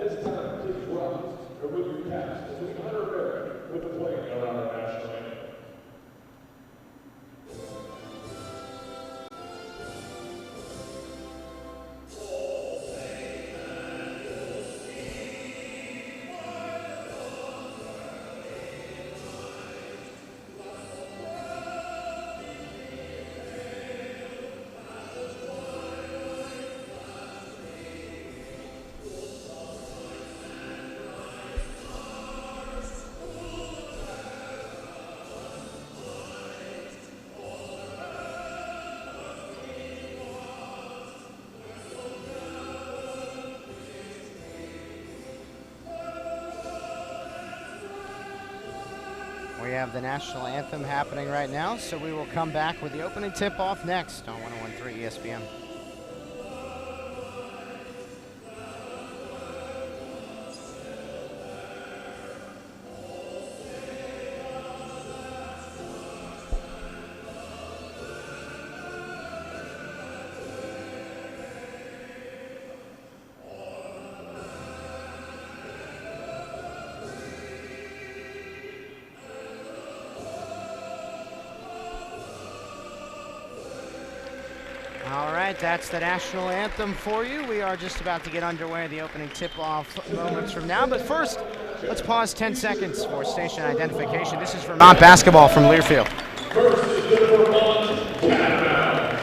this time, please rise and with your caps as we honor America with the playing of our national anthem. We have the national anthem happening right now, so we will come back with the opening tip-off next on 101.3 ESPN. All right, that's the national anthem for you. We are just about to get underway, the opening tip-off moments from now. But first, let's pause 10 seconds for station identification. This is Vermont basketball from Learfield. First is the Vermont Catamounts.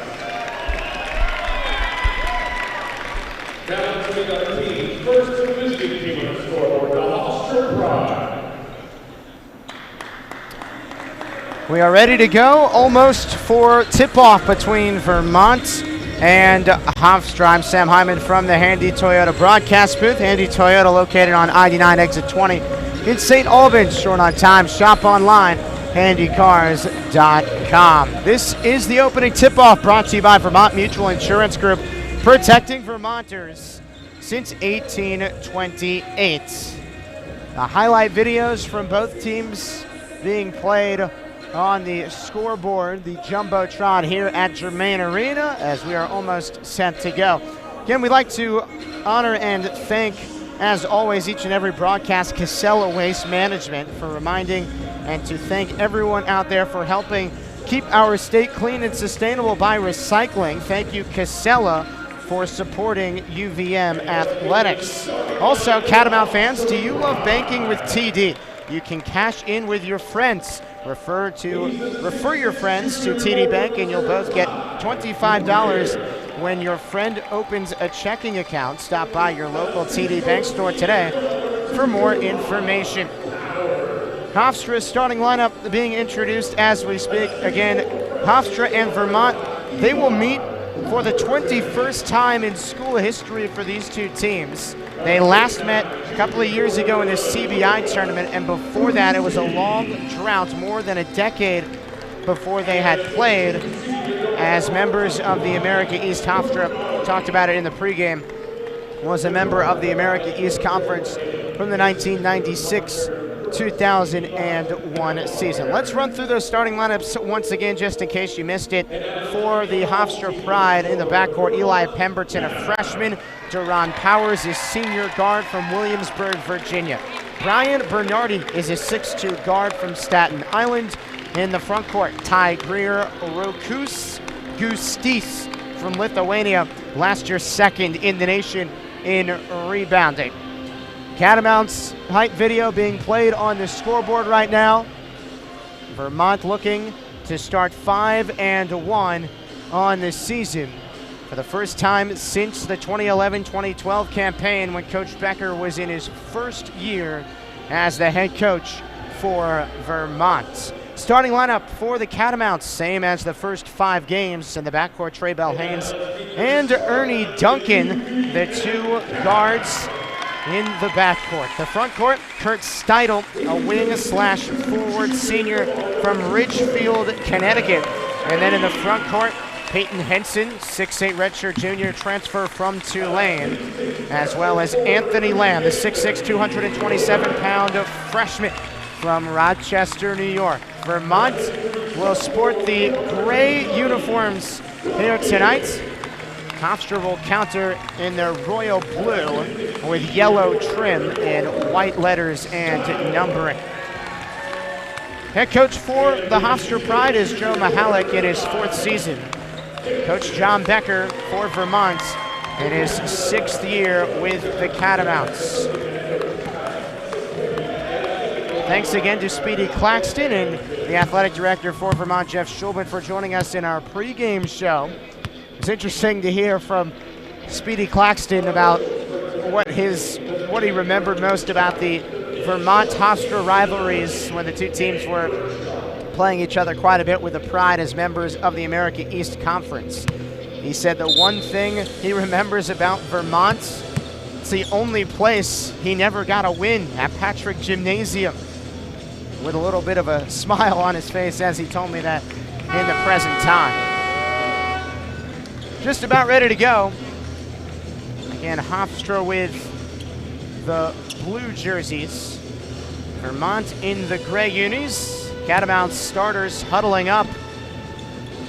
Now coming our team's first Division team on the scoreboard, the Hofstra Pride. We are ready to go, almost for tip-off between Vermont and Hofstra. I'm Sam Hyman from the Handy Toyota broadcast booth. Handy Toyota located on I-9 exit 20 in St. Albans. Short on time, shop online, handycars.com. This is the opening tip-off brought to you by Vermont Mutual Insurance Group, protecting Vermonters since 1828. The highlight videos from both teams being played on the scoreboard, the Jumbotron here at Germain Arena, as we are almost set to go. Again, we'd like to honor and thank, as always, each and every broadcast, Casella Waste Management for reminding, and to thank everyone out there for helping keep our state clean and sustainable by recycling. Thank you, Casella, for supporting UVM athletics. Also, Catamount fans, do you love banking with TD? You can cash in with your friends. Refer your friends to TD Bank, and you'll both get $25 when your friend opens a checking account. Stop by your local TD Bank store today for more information. Hofstra's starting lineup being introduced as we speak. Again, Hofstra and Vermont, they will meet for the 21st time in school history for these two teams. They last met a couple of years ago in the CBI tournament, and before that it was a long drought, more than a decade before they had played as members of the America East. Hofstra, talked about it in the pregame, was a member of the America East Conference from the 1996-2001 season. Let's run through those starting lineups once again, just in case you missed it. For the Hofstra Pride, in the backcourt, Eli Pemberton, a freshman. Duron Powers is senior guard from Williamsburg, Virginia. Brian Bernardi is a 6'2 guard from Staten Island. In the front court, Ty Greer Rokus Gustis from Lithuania, last year second in the nation in rebounding. Catamounts height video being played on the scoreboard right now. Vermont looking to start 5-1 on this season for the first time since the 2011-2012 campaign, when Coach Becker was in his first year as the head coach for Vermont. Starting lineup for the Catamounts, same as the first 5 games. In the backcourt, Trey Bell Haynes and Ernie Duncan, the two guards in the backcourt. The front court, Kurt Steidel, a wing/forward senior from Ridgefield, Connecticut. And then in the front court, Peyton Henson, 6'8 redshirt junior transfer from Tulane, as well as Anthony Lamb, the 6'6", 227-pound freshman from Rochester, New York. Vermont will sport the gray uniforms here tonight. Hofstra will counter in their royal blue with yellow trim and white letters and numbering. Head coach for the Hofstra Pride is Joe Mihalik in his 4th season. Coach John Becker for Vermont in his 6th year with the Catamounts. Thanks again to Speedy Claxton and the athletic director for Vermont, Jeff Schulman, for joining us in our pregame show. It's interesting to hear from Speedy Claxton about what he remembered most about the Vermont-Hofstra rivalries when the two teams were playing each other quite a bit with the Pride as members of the America East Conference. He said the one thing he remembers about Vermont, it's the only place he never got a win, at Patrick Gymnasium, with a little bit of a smile on his face as he told me that in the present time. Just about ready to go. Again, Hofstra with the blue jerseys. Vermont in the gray unis. Catamounts starters huddling up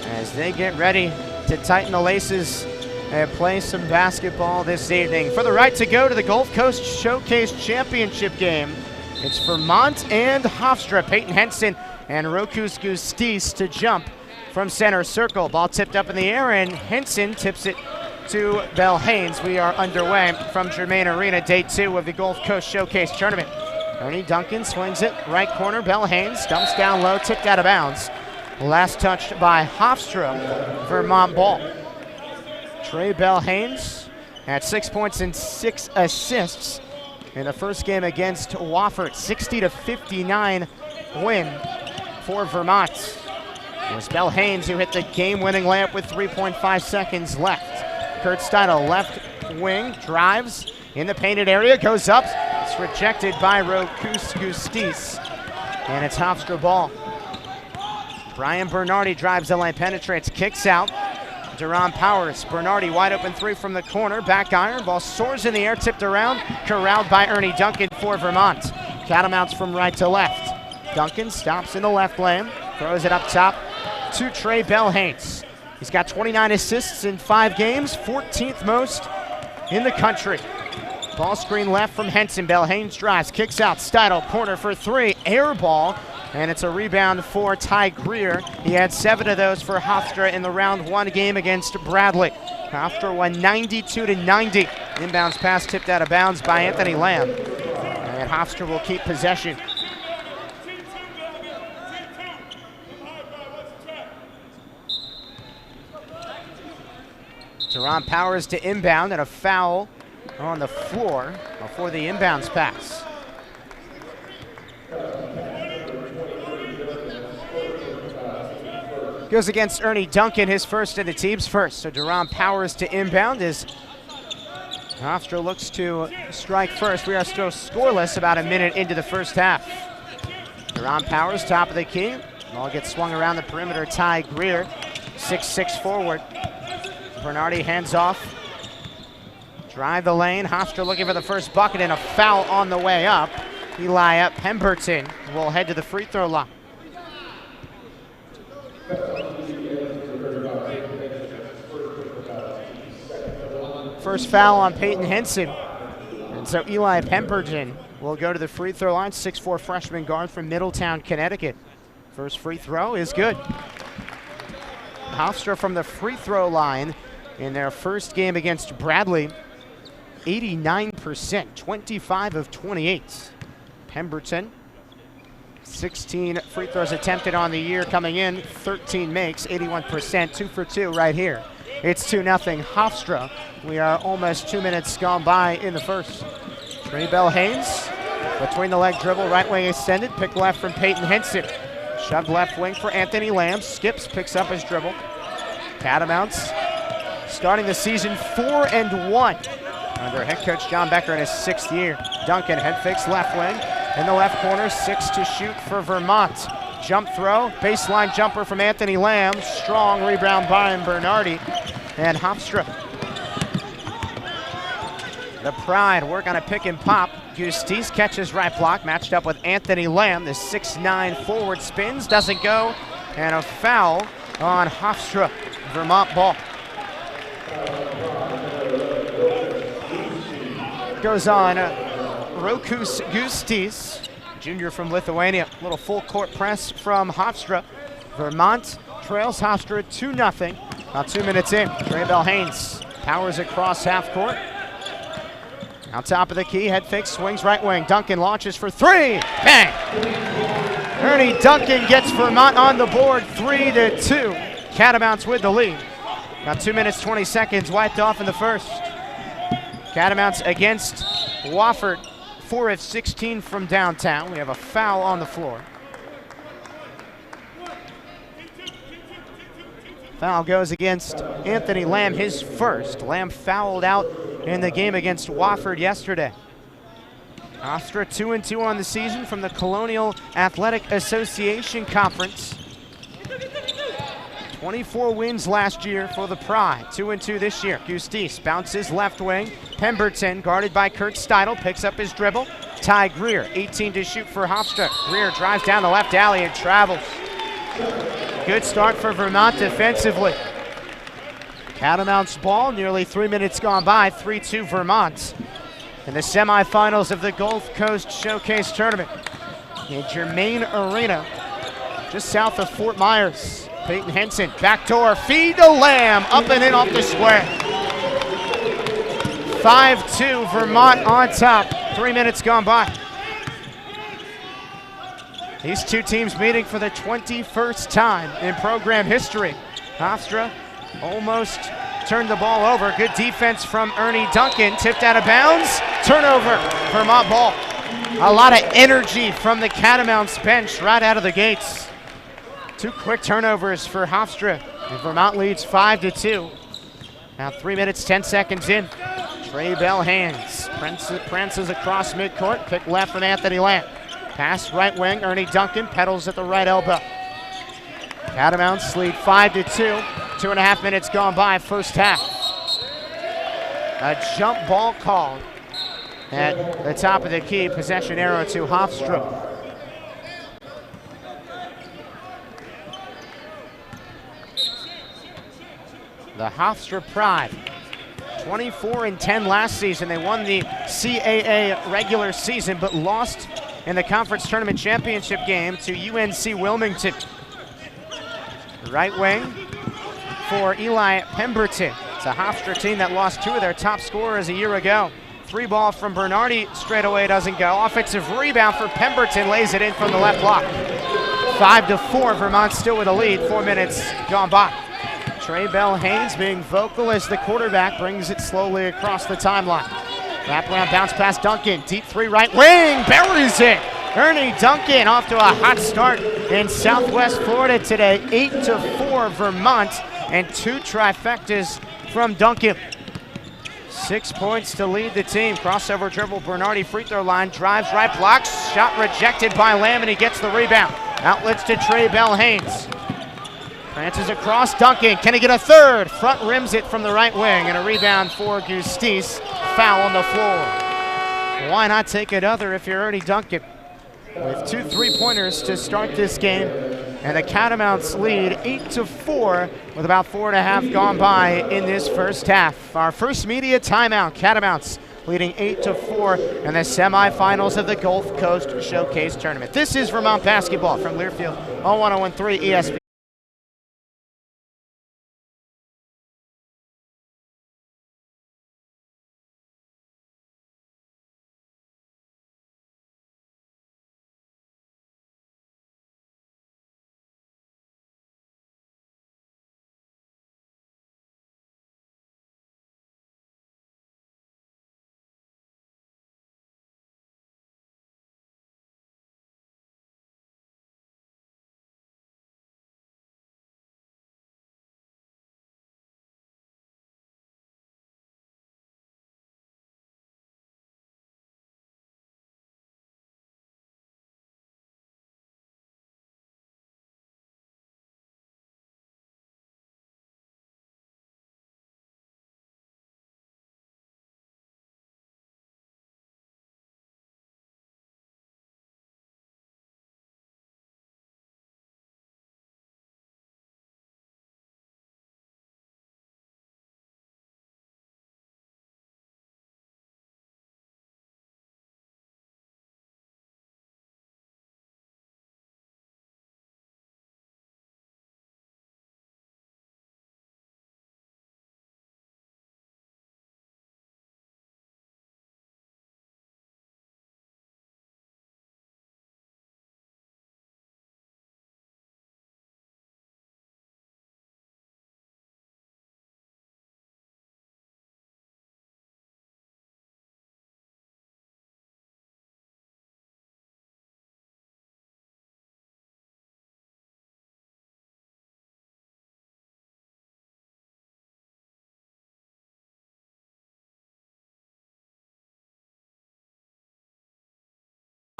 as they get ready to tighten the laces and play some basketball this evening. For the right to go to the Gulf Coast Showcase Championship game, it's Vermont and Hofstra. Peyton Henson and Rokus Gustis to jump from center circle. Ball tipped up in the air, and Henson tips it to Bell Haynes. We are underway from Germain Arena, day 2 of the Gulf Coast Showcase Tournament. Ernie Duncan swings it, right corner. Bell Haynes dumps down low, tipped out of bounds. Last touched by Hofstra, Vermont ball. Trey Bell Haynes had 6 points and 6 assists in the first game against Wofford. 60-59 win for Vermont. It was Bell Haynes who hit the game-winning layup with 3.5 seconds left. Kurt Steidel, left wing, drives in the painted area, goes up. It's rejected by Rokus Gustis, and it's Hofstra ball. Brian Bernardi drives the lane, penetrates, kicks out. Duran Powers, Bernardi wide open 3 from the corner, back iron, ball soars in the air, tipped around, corralled by Ernie Duncan for Vermont. Catamounts from right to left. Duncan stops in the left lane, throws it up top to Trey Bell Haynes. He's got 29 assists in 5 games, 14th most in the country. Ball screen left from Henson. Bell Haynes drives, kicks out, Steidel, corner for 3, air ball, and it's a rebound for Ty Greer. He had 7 of those for Hofstra in the round 1 game against Bradley. Hofstra won 92-90. Inbounds pass tipped out of bounds by Anthony Lamb, and Hofstra will keep possession. Duran Powers to inbound, and a foul on the floor before the inbounds pass. Goes against Ernie Duncan, his first and the team's first. So Duran Powers to inbound as Hofstra looks to strike first. We are still scoreless about a minute into the first half. Duran Powers, top of the key. Ball gets swung around the perimeter. Ty Greer, 6'6" forward. Bernardi hands off. Drive the lane. Hofstra looking for the first bucket, and a foul on the way up. Eli Pemberton will head to the free throw line. First foul on Peyton Henson. And so Eli Pemberton will go to the free throw line. 6'4" freshman guard from Middletown, Connecticut. First free throw is good. Hofstra from the free throw line in their first game against Bradley. 89%, 25 of 28. Pemberton, 16 free throws attempted on the year coming in, 13 makes, 81%, 2 for 2 right here. It's 2-0 Hofstra. We are almost 2 minutes gone by in the first. Trey Bell Haynes, between the leg dribble, right wing extended, pick left from Peyton Henson. Shoved left wing for Anthony Lamb, skips, picks up his dribble. Catamounts starting the season 4-1 under head coach John Becker in his 6th year. Duncan, head fakes left wing. In the left corner, 6 to shoot for Vermont. Jump throw, baseline jumper from Anthony Lamb. Strong rebound by Bernardi. And Hofstra. The Pride work on a pick and pop. Gustis catches right block, matched up with Anthony Lamb. The 6'9" forward spins, doesn't go. And a foul on Hofstra. Vermont ball. goes on Rokus Gustis, junior from Lithuania. Little full court press from Hofstra. Vermont trails Hofstra 2-0. About 2 minutes in, Trey Bell-Haynes powers across half court. Now top of the key, head fake, swings right wing. Duncan launches for three, bang! Ernie Duncan gets Vermont on the board, 3-2. Catamounts with the lead. About 2 minutes, 20 seconds wiped off in the first. Catamounts against Wofford, 4 of 16 from downtown. We have a foul on the floor. Foul goes against Anthony Lamb, his first. Lamb fouled out in the game against Wofford yesterday. Hofstra 2-2 on the season from the Colonial Athletic Association Conference. 24 wins last year for the Pride, 2-2 this year. Gustis bounces left wing. Pemberton, guarded by Kurt Steidel, picks up his dribble. Ty Greer, 18 to shoot for Hofstra. Greer drives down the left alley and travels. Good start for Vermont defensively. Catamounts ball, nearly 3 minutes gone by, 3-2 Vermont. In the semifinals of the Gulf Coast Showcase Tournament in Germain Arena, just south of Fort Myers. Peyton Henson, backdoor feed to Lamb, up and in off the square. 5-2, Vermont on top, 3 minutes gone by. These two teams meeting for the 21st time in program history. Hofstra almost turned the ball over. Good defense from Ernie Duncan, tipped out of bounds. Turnover, Vermont ball. A lot of energy from the Catamounts bench right out of the gates. 2 quick turnovers for Hofstra. And Vermont leads 5-2. Now 3 minutes, 10 seconds in. Trey Bell-Haynes prances across midcourt. Pick left from Anthony Lamb. Pass right wing, Ernie Duncan pedals at the right elbow. Catamounts lead 5-2. 2.5 minutes gone by, first half. A jump ball called at the top of the key. Possession arrow to Hofstra. The Hofstra Pride, 24-10 last season. They won the CAA regular season, but lost in the conference tournament championship game to UNC Wilmington. Right wing for Eli Pemberton. It's a Hofstra team that lost 2 of their top scorers a year ago. 3 ball from Bernardi straight away doesn't go. Offensive rebound for Pemberton, lays it in from the left block. 5-4, Vermont still with a lead, 4 minutes gone by. Trey Bell-Haynes being vocal as the quarterback brings it slowly across the timeline. Wraparound bounce pass Duncan, deep 3 right wing, buries it. Ernie Duncan off to a hot start in Southwest Florida today. 8-4 Vermont and 2 trifectas from Duncan. 6 points to lead the team. Crossover dribble, Bernardi free throw line, drives right, blocks, shot rejected by Lamb and he gets the rebound. Outlets to Trey Bell-Haynes. Prances across Duncan, can he get a third? Front rims it from the right wing and a rebound for Gustis. Foul on the floor. Why not take another if you're Ernie Duncan? With 2 3-pointers to start this game. And the Catamounts lead 8-4 with about 4.5 gone by in this first half. Our first media timeout, Catamounts leading 8-4 in the semifinals of the Gulf Coast Showcase Tournament. This is Vermont basketball from Learfield on 101.3 ESPN.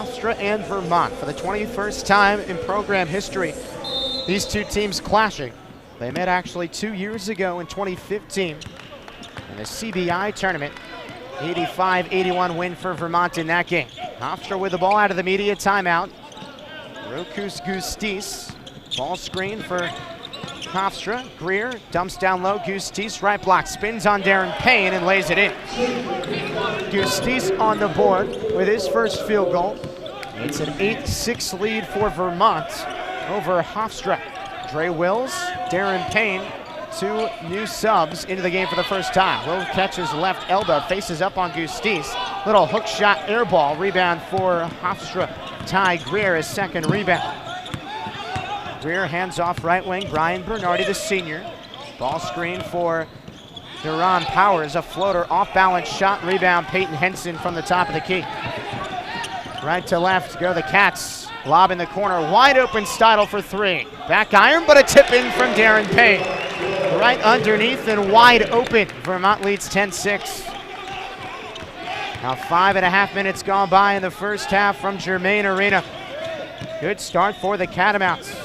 Hofstra and Vermont for the 21st time in program history. These two teams clashing. They met actually 2 years ago in 2015 in the CBI tournament. 85-81 win for Vermont in that game. Hofstra with the ball out of the media timeout. Rokus Gustis, ball screen for Hofstra. Greer dumps down low. Gustis right block, spins on Darren Payne and lays it in. Gustis on the board with his first field goal. It's an 8-6 lead for Vermont over Hofstra. Dre Wills, Darren Payne, two new subs into the game for the first time. Will catches left elbow, faces up on Gustis. Little hook shot air ball, rebound for Hofstra. Ty Greer, his second rebound. Greer hands off right wing, Brian Bernardi, the senior. Ball screen for Duran Powers, a floater, off balance shot, rebound Peyton Henson from the top of the key. Right to left go the Cats. Lob in the corner, wide open Steidl for three. Back iron, but a tip in from Darren Payne. Right underneath and wide open. Vermont leads 10-6. Now 5.5 minutes gone by in the first half from Germain Arena. Good start for the Catamounts.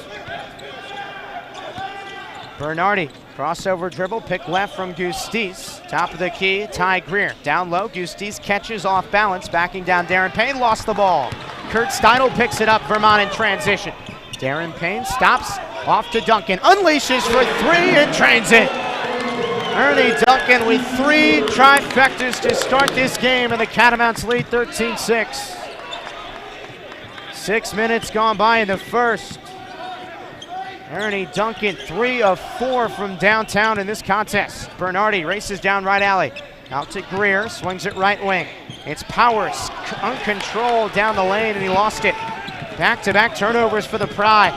Bernardi, crossover dribble, pick left from Gustis. Top of the key, Ty Greer. Down low, Gustis catches off balance, backing down Darren Payne, lost the ball. Kurt Steidl picks it up, Vermont in transition. Darren Payne stops, off to Duncan, unleashes for three and trains it. Ernie Duncan with three trifectas to start this game, and the Catamounts lead 13-6. 6 minutes gone by in the first. Ernie Duncan, 3 of 4 from downtown in this contest. Bernardi races down right alley. Out to Greer, swings it right wing. It's Powers, uncontrolled down the lane, and he lost it. Back-to-back turnovers for the Pride.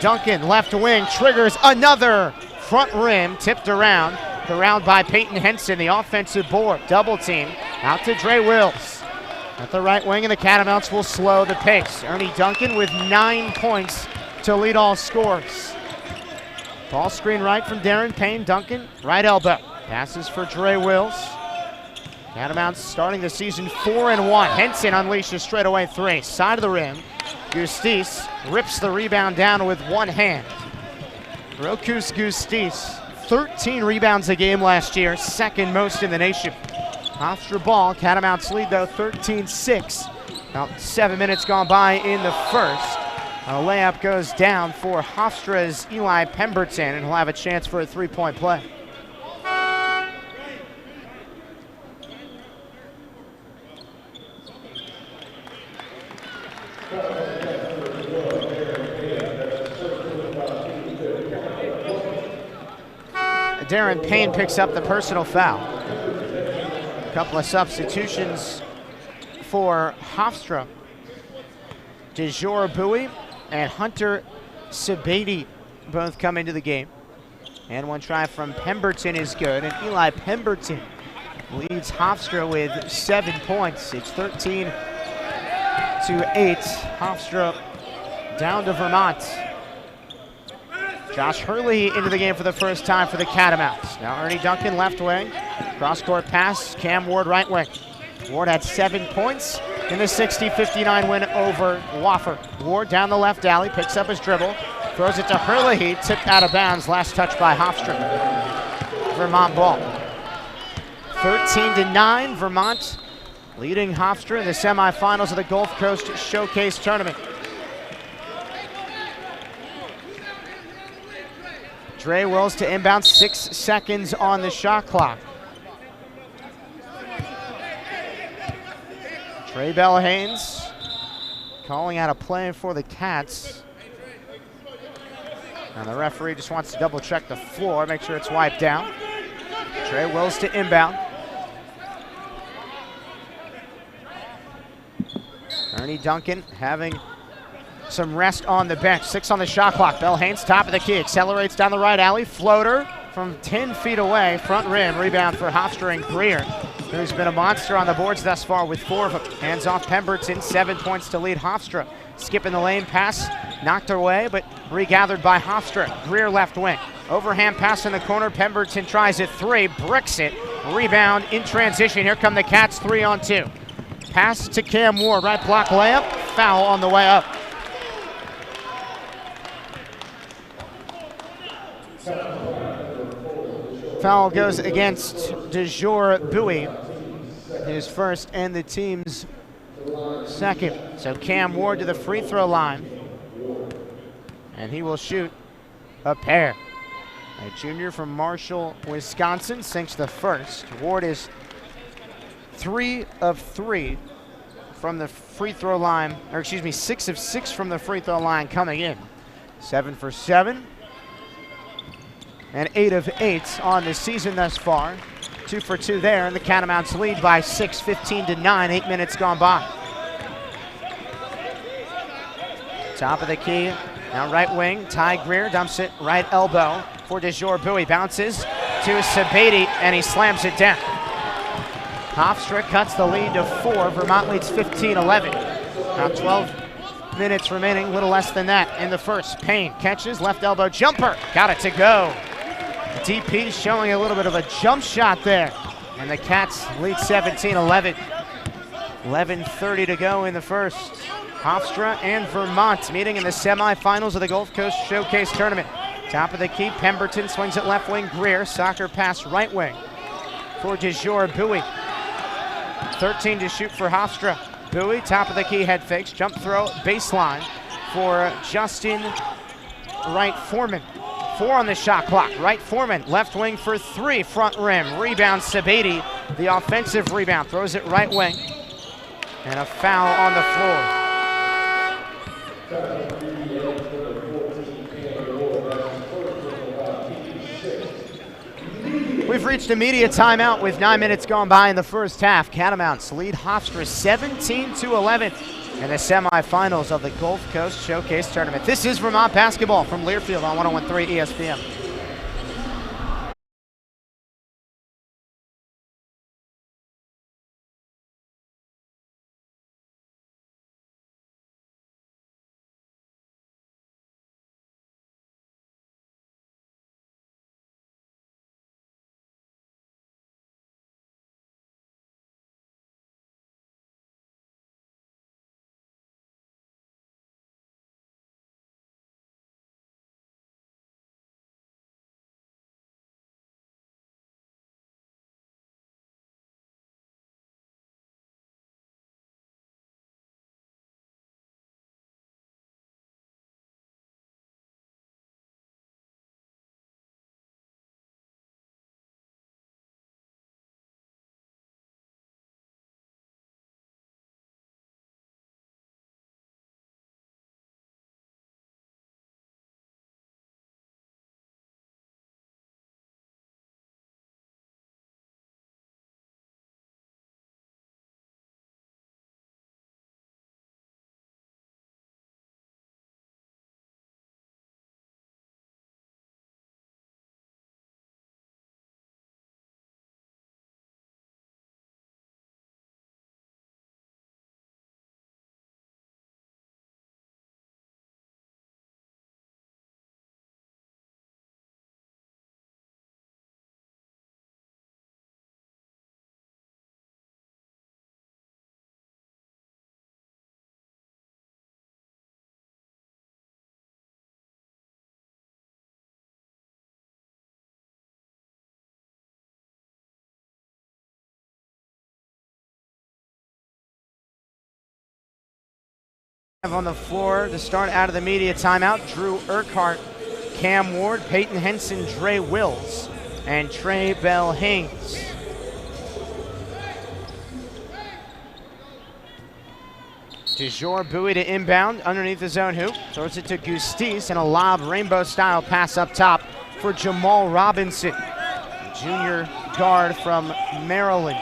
Duncan, left wing, triggers another front rim, tipped around. Corralled by Peyton Henson, the offensive board. Double team, out to Dre Wills. At the right wing, and the Catamounts will slow the pace. Ernie Duncan with 9 points to lead all scores. Ball screen right from Darren Payne. Duncan, right elbow. Passes for Dre Wills. Catamounts starting the season 4-1. Henson unleashes straightaway three. Side of the rim. Gustis rips the rebound down with one hand. Rokus Gustis, 13 rebounds a game last year, second most in the nation. Hofstra ball, Catamounts lead though 13-6. About 7 minutes gone by in the first. A layup goes down for Hofstra's Eli Pemberton, and he'll have a chance for a three-point play. Darren Payne picks up the personal foul. A couple of substitutions for Hofstra. DeJour Bowie and Hunter Sabady both come into the game. And one try from Pemberton is good, and Eli Pemberton leads Hofstra with 7 points. It's 13-8. Hofstra down to Vermont. Josh Hurley into the game for the first time for the Catamounts. Now Ernie Duncan left wing. Cross-court pass, Cam Ward right wing. Ward had 7 points in the 60-59 win over Wofford. Ward down the left alley, picks up his dribble, throws it to Hurley, tipped out of bounds, last touch by Hofstra. Vermont ball. 13-9, Vermont leading Hofstra in the semifinals of the Gulf Coast Showcase Tournament. Dre Wills to inbound, 6 seconds on the shot clock. Trey Bell-Haynes calling out a play for the Cats. And the referee just wants to double check the floor, make sure it's wiped out. Trey Wills to inbound. Ernie Duncan having some rest on the bench. 6 on the shot clock. Bell-Haynes, top of the key, accelerates down the right alley. Floater from 10 feet away. Front rim, rebound for Hofstra and Greer, who's been a monster on the boards thus far with 4 of them. Hands off Pemberton, 7 points to lead Hofstra. Skipping the lane, pass knocked away, but regathered by Hofstra. Greer left wing. Overhand pass in the corner. Pemberton tries it 3, bricks it. Rebound in transition. Here come the Cats, 3-on-2. Pass to Cam Ward, right block layup. foul on the way up. Foul goes against DeJour Bowie, his first and the team's second. So Cam Ward to the free throw line, and he will shoot a pair. A junior from Marshall, Wisconsin, sinks the first. Ward is 3 of 3 from the free throw line, or excuse me, 6 of 6 from the free throw line coming in. 7 for 7. And 8 of 8 on the season thus far. 2 for 2 there, and the Catamounts lead by 6, 15-9, 8 minutes gone by. Top of the key, now right wing, Ty Greer dumps it right elbow for DeJour Bowie. Bounces to Sabady, and he slams it down. Hofstra cuts the lead to 4. Vermont leads 15-11. Now 12 minutes remaining, a little less than that in the first. Payne catches, left elbow jumper, got it to go. DP showing a little bit of a jump shot there. And the Cats lead 17-11. 11:30 to go in the first. Hofstra and Vermont meeting in the semifinals of the Gulf Coast Showcase Tournament. Top of the key, Pemberton swings it left wing. Greer, soccer pass right wing for DeJour Bowie. 13 to shoot for Hofstra. Bowie, top of the key, head fakes, jump throw, baseline for Justin Wright Foreman. 4 on the shot clock. Wright Foreman, left wing for 3, front rim. Rebound, Sabady, the offensive rebound, throws it right wing. And a foul on the floor. We've reached a media timeout with 9 minutes gone by in the first half. Catamounts lead Hofstra 17-11 in the semifinals of the Gulf Coast Showcase Tournament. This is Vermont basketball from Learfield on 101.3 ESPN. On the floor to start out of the media timeout, Drew Urquhart, Cam Ward, Peyton Henson, Dre Wills, and Trey Bell Haynes. DeJour Bowie to inbound underneath the zone hoop, throws it to Gustis, and a lob rainbow-style pass up top for Jamal Robinson, junior guard from Maryland.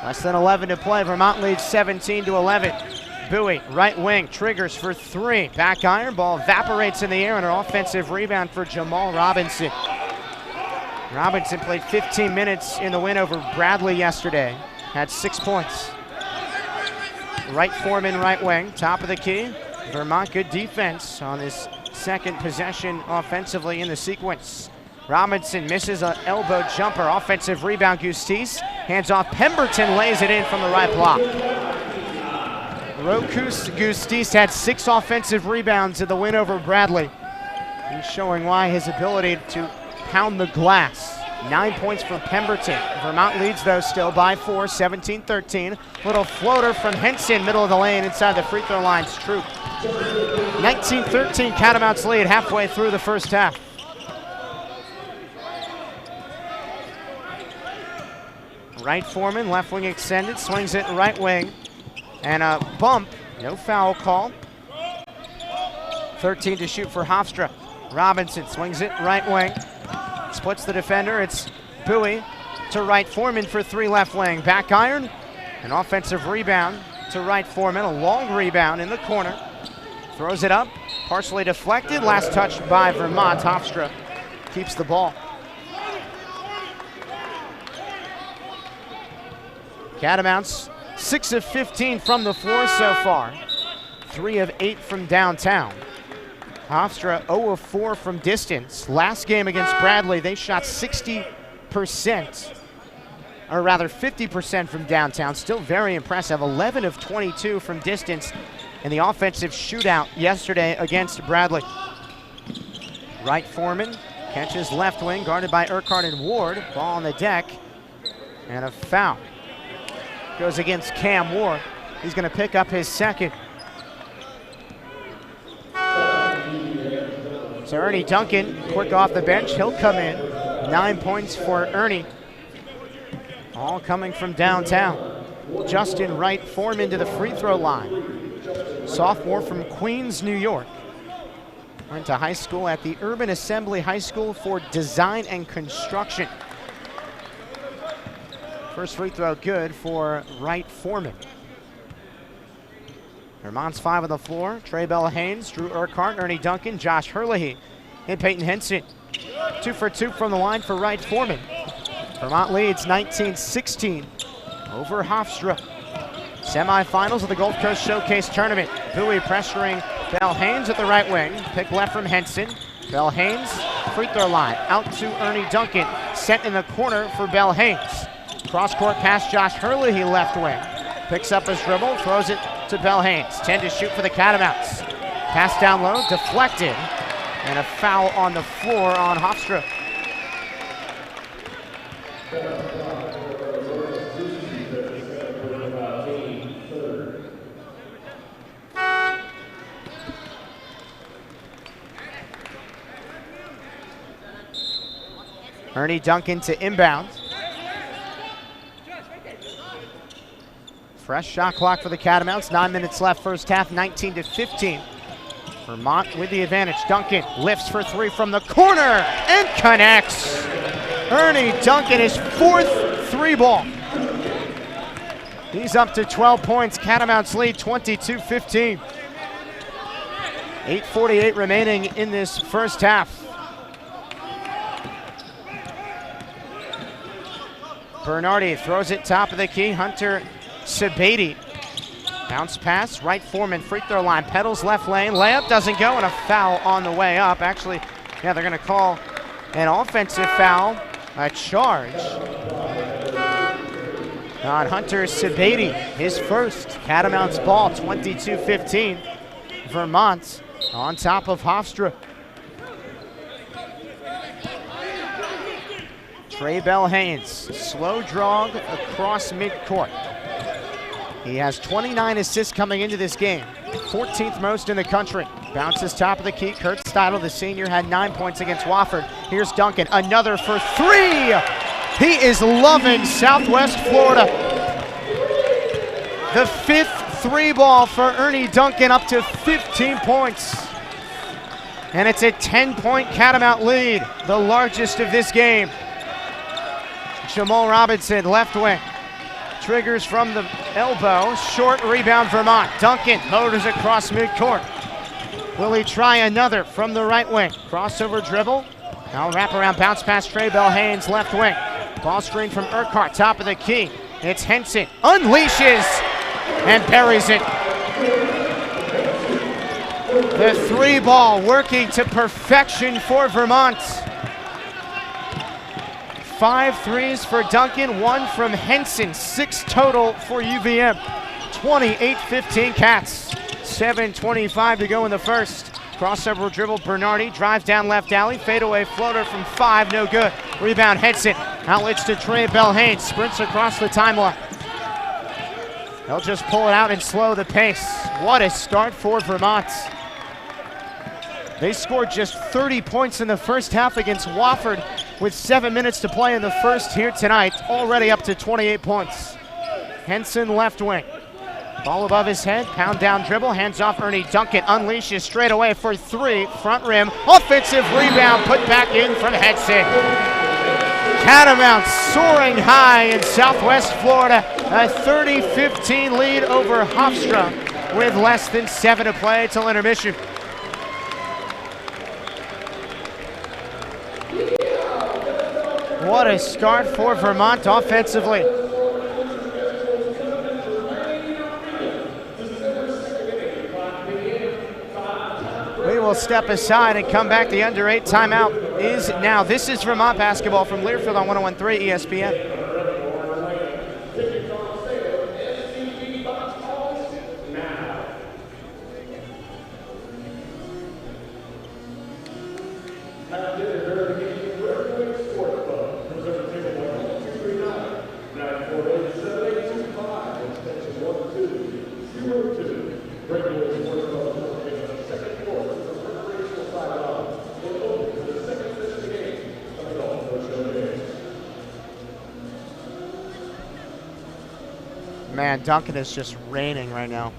Less than 11 to play. Vermont leads 17-11. Bowie, right wing, triggers for 3. Back iron, ball evaporates in the air, and an offensive rebound for Jamal Robinson. Robinson played 15 minutes in the win over Bradley yesterday. Had 6 points. Wright Foreman, right wing, top of the key. Vermont, good defense on this second possession offensively in the sequence. Robinson misses an elbow jumper. Offensive rebound, Gustis. Hands off, Pemberton lays it in from the right block. Rokus Gustis had 6 offensive rebounds in the win over Bradley. He's showing why his ability to pound the glass. 9 points for Pemberton. Vermont leads though still by 4, 17-13. Little floater from Henson, middle of the lane inside the free throw line. Stroop. 19-13 Catamounts lead halfway through the first half. Right Foreman, left wing extended, swings it right wing. And a bump, no foul call. 13 to shoot for Hofstra. Robinson swings it right wing. Splits the defender, it's Bowie to right Foreman for 3 left wing. Back iron, an offensive rebound to right Foreman, a long rebound in the corner. Throws it up, partially deflected, last touch by Vermont. Hofstra keeps the ball. Catamounts 6 of 15 from the floor so far, 3 of 8 from downtown. Hofstra 0 of 4 from distance. Last game against Bradley, they shot 60%, or rather 50% from downtown. Still very impressive. 11 of 22 from distance in the offensive shootout yesterday against Bradley. Right Foreman catches left wing, guarded by Urquhart and Ward. Ball on the deck, and a foul. Goes against Cam Ward. He's going to pick up his second. So Ernie Duncan, quick off the bench, he'll come in. 9 points for Ernie. All coming from downtown. Justin Wright Foreman to the free throw line. Sophomore from Queens, New York. Went to high school at the Urban Assembly High School for Design and Construction. First free throw good for Wright Foreman. Vermont's 5 on the floor. Trey Bell-Haynes, Drew Urquhart, Ernie Duncan, Josh Herlihy, and Peyton Henson. 2 for 2 from the line for Wright Foreman. Vermont leads 19-16 over Hofstra. Semifinals of the Gulf Coast Showcase Tournament. Bowie pressuring Bell-Haynes at the right wing. Pick left from Henson. Bell-Haynes, free throw line. Out to Ernie Duncan. Set in the corner for Bell-Haynes. Cross-court pass, Josh Herlihy, left wing. Picks up his dribble, throws it to Bell-Haynes. 10 to shoot for the Catamounts. Pass down low, deflected. And a foul on the floor on Hofstra. Ernie Duncan to inbound. Fresh shot clock for the Catamounts. 9 minutes left first half, 19-15. Vermont with the advantage. Duncan lifts for 3 from the corner and connects. Ernie Duncan, his 4th 3-ball. He's up to 12 points. Catamounts lead 22-15. 8:48 remaining in this first half. Bernardi throws it top of the key. Hunter Sabady. Bounce pass, right Foreman, free throw line, pedals left lane, layup doesn't go, and a foul on the way up. Actually, yeah, they're gonna call an offensive foul, a charge on Hunter Sabady, his first. Catamounts ball, 22-15. Vermont on top of Hofstra. Trey Bell-Haynes, slow jog across midcourt. He has 29 assists coming into this game, 14th most in the country. Bounces top of the key. Kurt Steidl, the senior, had 9 points against Wofford. Here's Duncan, another for 3. He is loving Southwest Florida. The 5th 3-ball for Ernie Duncan, up to 15 points. And it's a 10-point Catamount lead, the largest of this game. Jamal Robinson, left wing. Triggers from the elbow, short rebound Vermont. Duncan motors across midcourt. Will he try another from the right wing? Crossover dribble. Now wrap around bounce pass, Trey Bell-Haynes, left wing. Ball screen from Urquhart, top of the key. It's Henson, unleashes and buries it. The 3-ball working to perfection for Vermont. 5 threes for Duncan, 1 from Henson, 6 total for UVM. 28-15 Cats. 7:25 to go in the first. Crossover dribble, Bernardi drives down left alley, fadeaway floater from 5, no good. Rebound, Henson, outlets to Trey Belhain, sprints across the timeline. They'll just pull it out and slow the pace. What a start for Vermont. They scored just 30 points in the first half against Wofford with 7 minutes to play in the first here tonight, already up to 28 points. Henson left wing. Ball above his head, pound down dribble, hands off Ernie Duncan, unleashes straight away for 3, front rim, offensive rebound, put back in from Henson. Catamounts soaring high in Southwest Florida, a 30-15 lead over Hofstra with less than 7 to play till intermission. What a start for Vermont offensively. We will step aside and come back. The under 8 timeout is now. This is Vermont basketball from Learfield on 101.3 ESPN. Man, Duncan is just raining right now.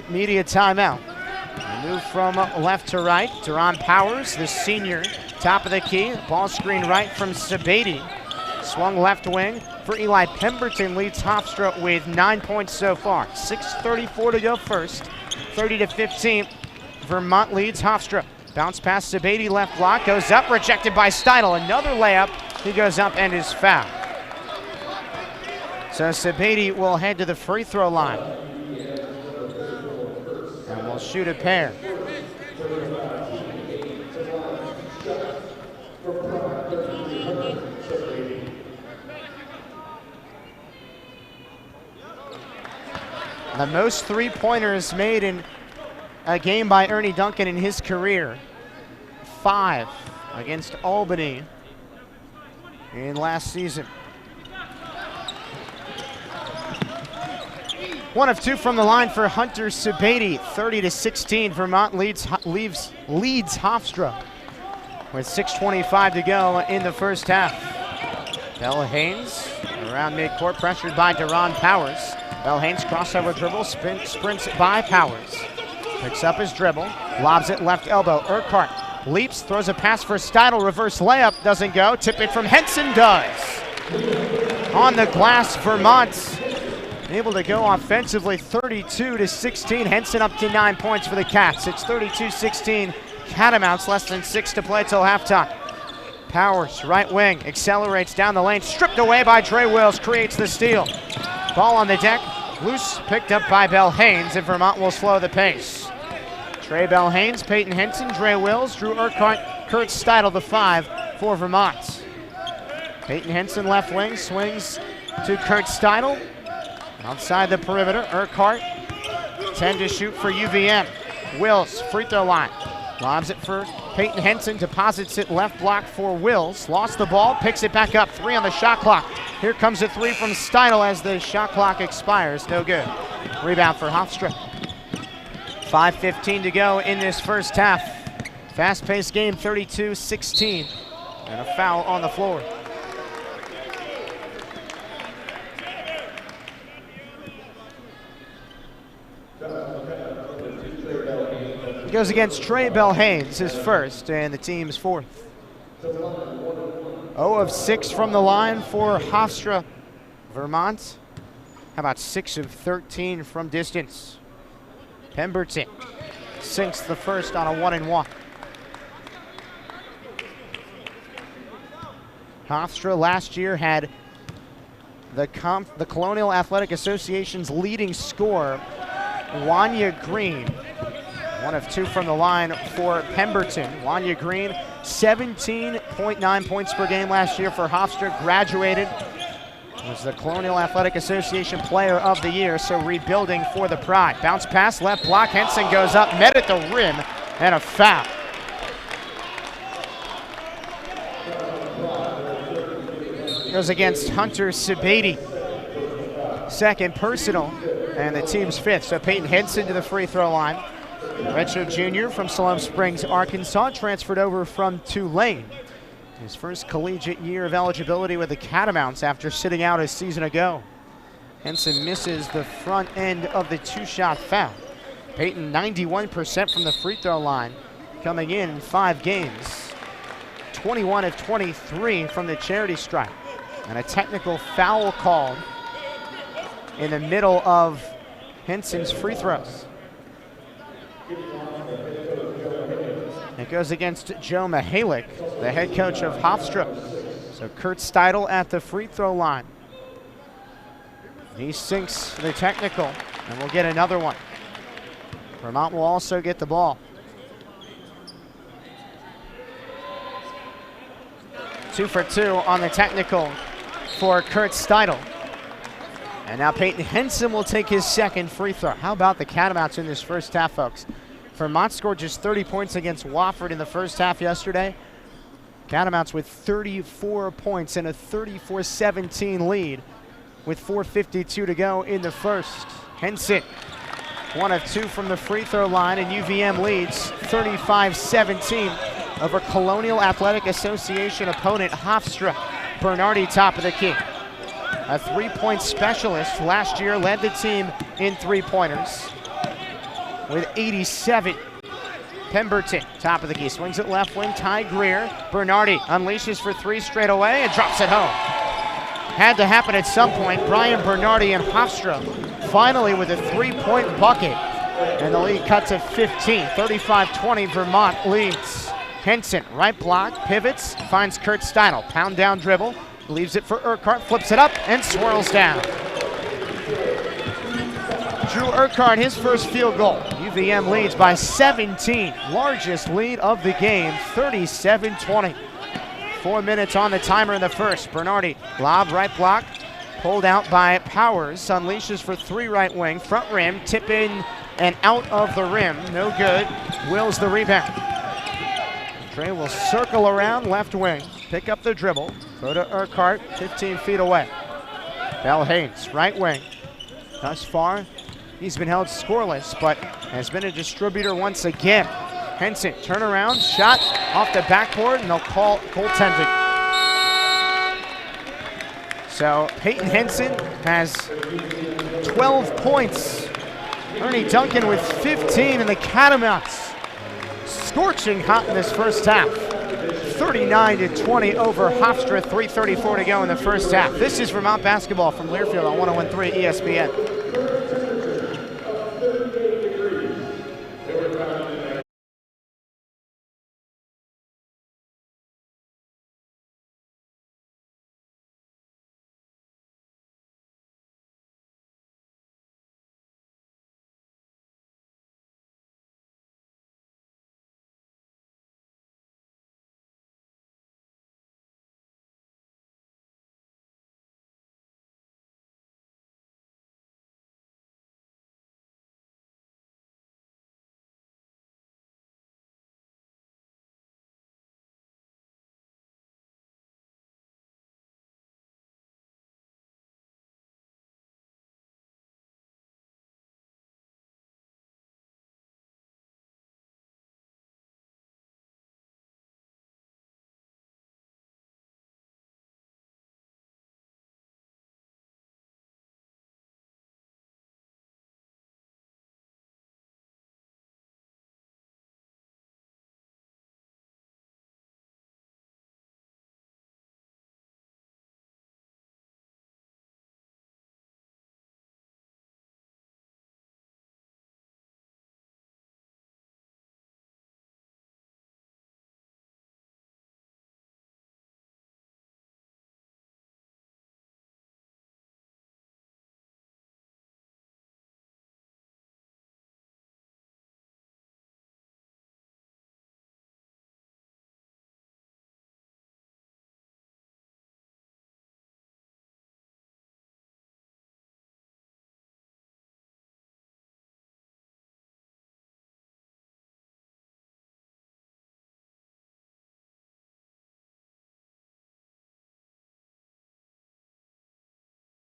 Media timeout. Move from left to right. Deron Powers, the senior, top of the key. Ball screen right from Sabady. Swung left wing for Eli Pemberton, leads Hofstra with 9 points so far. 6:34 to go first. 30-15. Vermont leads Hofstra. Bounce pass Sabady, left block, goes up, rejected by Steidel. Another layup. He goes up and is fouled. So Sabady will head to the free throw line. And we'll shoot a pair. The most three-pointers made in a game by Ernie Duncan in his career. 5 against Albany in last season. 1 of 2 from the line for Hunter Sabady. 30-16. Vermont leads Hofstra with 6:25 to go in the first half. Belhains around midcourt, pressured by Deron Powers. Belhains crossover dribble, sprints by Powers. Picks up his dribble, lobs it left elbow. Urquhart leaps, throws a pass for Steidel, reverse layup, doesn't go. Tip it from Henson, does. On the glass, Vermont able to go offensively, 32-16. Henson up to 9 points for the Cats. It's 32-16. Catamounts, less than 6 to play till halftime. Powers, right wing, accelerates down the lane, stripped away by Dre Wills, creates the steal. Ball on the deck, loose, picked up by Belhains, and Vermont will slow the pace. Trey Belhains, Peyton Henson, Dre Wills, Drew Urquhart, Kurt Steidel, the 5 for Vermont. Peyton Henson, left wing, swings to Kurt Steidel. Outside the perimeter, Urquhart, 10 to shoot for UVM. Wills, free throw line. Lobs it for Peyton Henson, deposits it left block for Wills. Lost the ball, picks it back up. 3 on the shot clock. Here comes a 3 from Steidel as the shot clock expires. No good. Rebound for Hofstra. 5:15 to go in this first half. Fast-paced game, 32-16. And a foul on the floor. Goes against Trey Bell-Haynes, his first, and the team's fourth. 0 of 6 from the line for Hofstra. Vermont, how about 6 of 13 from distance? Pemberton sinks the first on a 1-and-1. Hofstra last year had the Colonial Athletic Association's leading scorer, Wanya Green. 1 of 2 from the line for Pemberton. Wanya Green, 17.9 points per game last year for Hofstra. Graduated, was the Colonial Athletic Association Player of the Year, so rebuilding for the Pride. Bounce pass, left block, Henson goes up, met at the rim, and a foul. Goes against Hunter Sabady. Second personal, and the team's fifth. So Peyton Henson to the free throw line. Redshirt junior from Siloam Springs, Arkansas, transferred over from Tulane. His first collegiate year of eligibility with the Catamounts after sitting out a season ago. Henson misses the front end of the 2-shot foul. Peyton 91% from the free throw line, coming in 5 games. 21 of 23 from the charity stripe. And a technical foul called in the middle of Henson's free throws. It goes against Joe Mihalik, the head coach of Hofstra. So Kurt Steidel at the free throw line. He sinks the technical, and we'll get another one. Vermont will also get the ball. 2 for 2 on the technical for Kurt Steidel. And now Peyton Henson will take his second free throw. How about the Catamounts in this first half, folks? Vermont scored just 30 points against Wofford in the first half yesterday. Catamounts with 34 points and a 34-17 lead with 4:52 to go in the first. Henson, 1 of 2 from the free throw line, and UVM leads 35-17 over Colonial Athletic Association opponent Hofstra. Bernardi top of the key. A 3-point specialist, last year led the team in 3-pointers with 87. Pemberton, top of the key, swings it left wing, Ty Greer. Bernardi unleashes for 3 straight away and drops it home. Had to happen at some point. Brian Bernardi and Hofstra finally with a 3-point bucket. And the lead cut to 15, 35-20, Vermont leads. Henson, right block, pivots, finds Kurt Steidel. Pound down dribble, leaves it for Urquhart, flips it up and swirls down. Drew Urquhart, his first field goal. UVM leads by 17, largest lead of the game, 37-20. 4 minutes on the timer in the first. Bernardi, lob, right block, pulled out by Powers, unleashes for 3 right wing, front rim, tip in and out of the rim, no good. Wills the rebound. Trey will circle around left wing, pick up the dribble, throw to Urquhart, 15 feet away. Bell-Haynes, right wing. Thus far, he's been held scoreless, but has been a distributor once again. Henson, turnaround, shot off the backboard, and they'll call goaltending. So Peyton Henson has 12 points. Ernie Duncan with 15, and the Catamounts scorching hot in this first half. 39-20 over Hofstra, 3:34 to go in the first half. This is Vermont basketball from Learfield on 101.3 ESPN.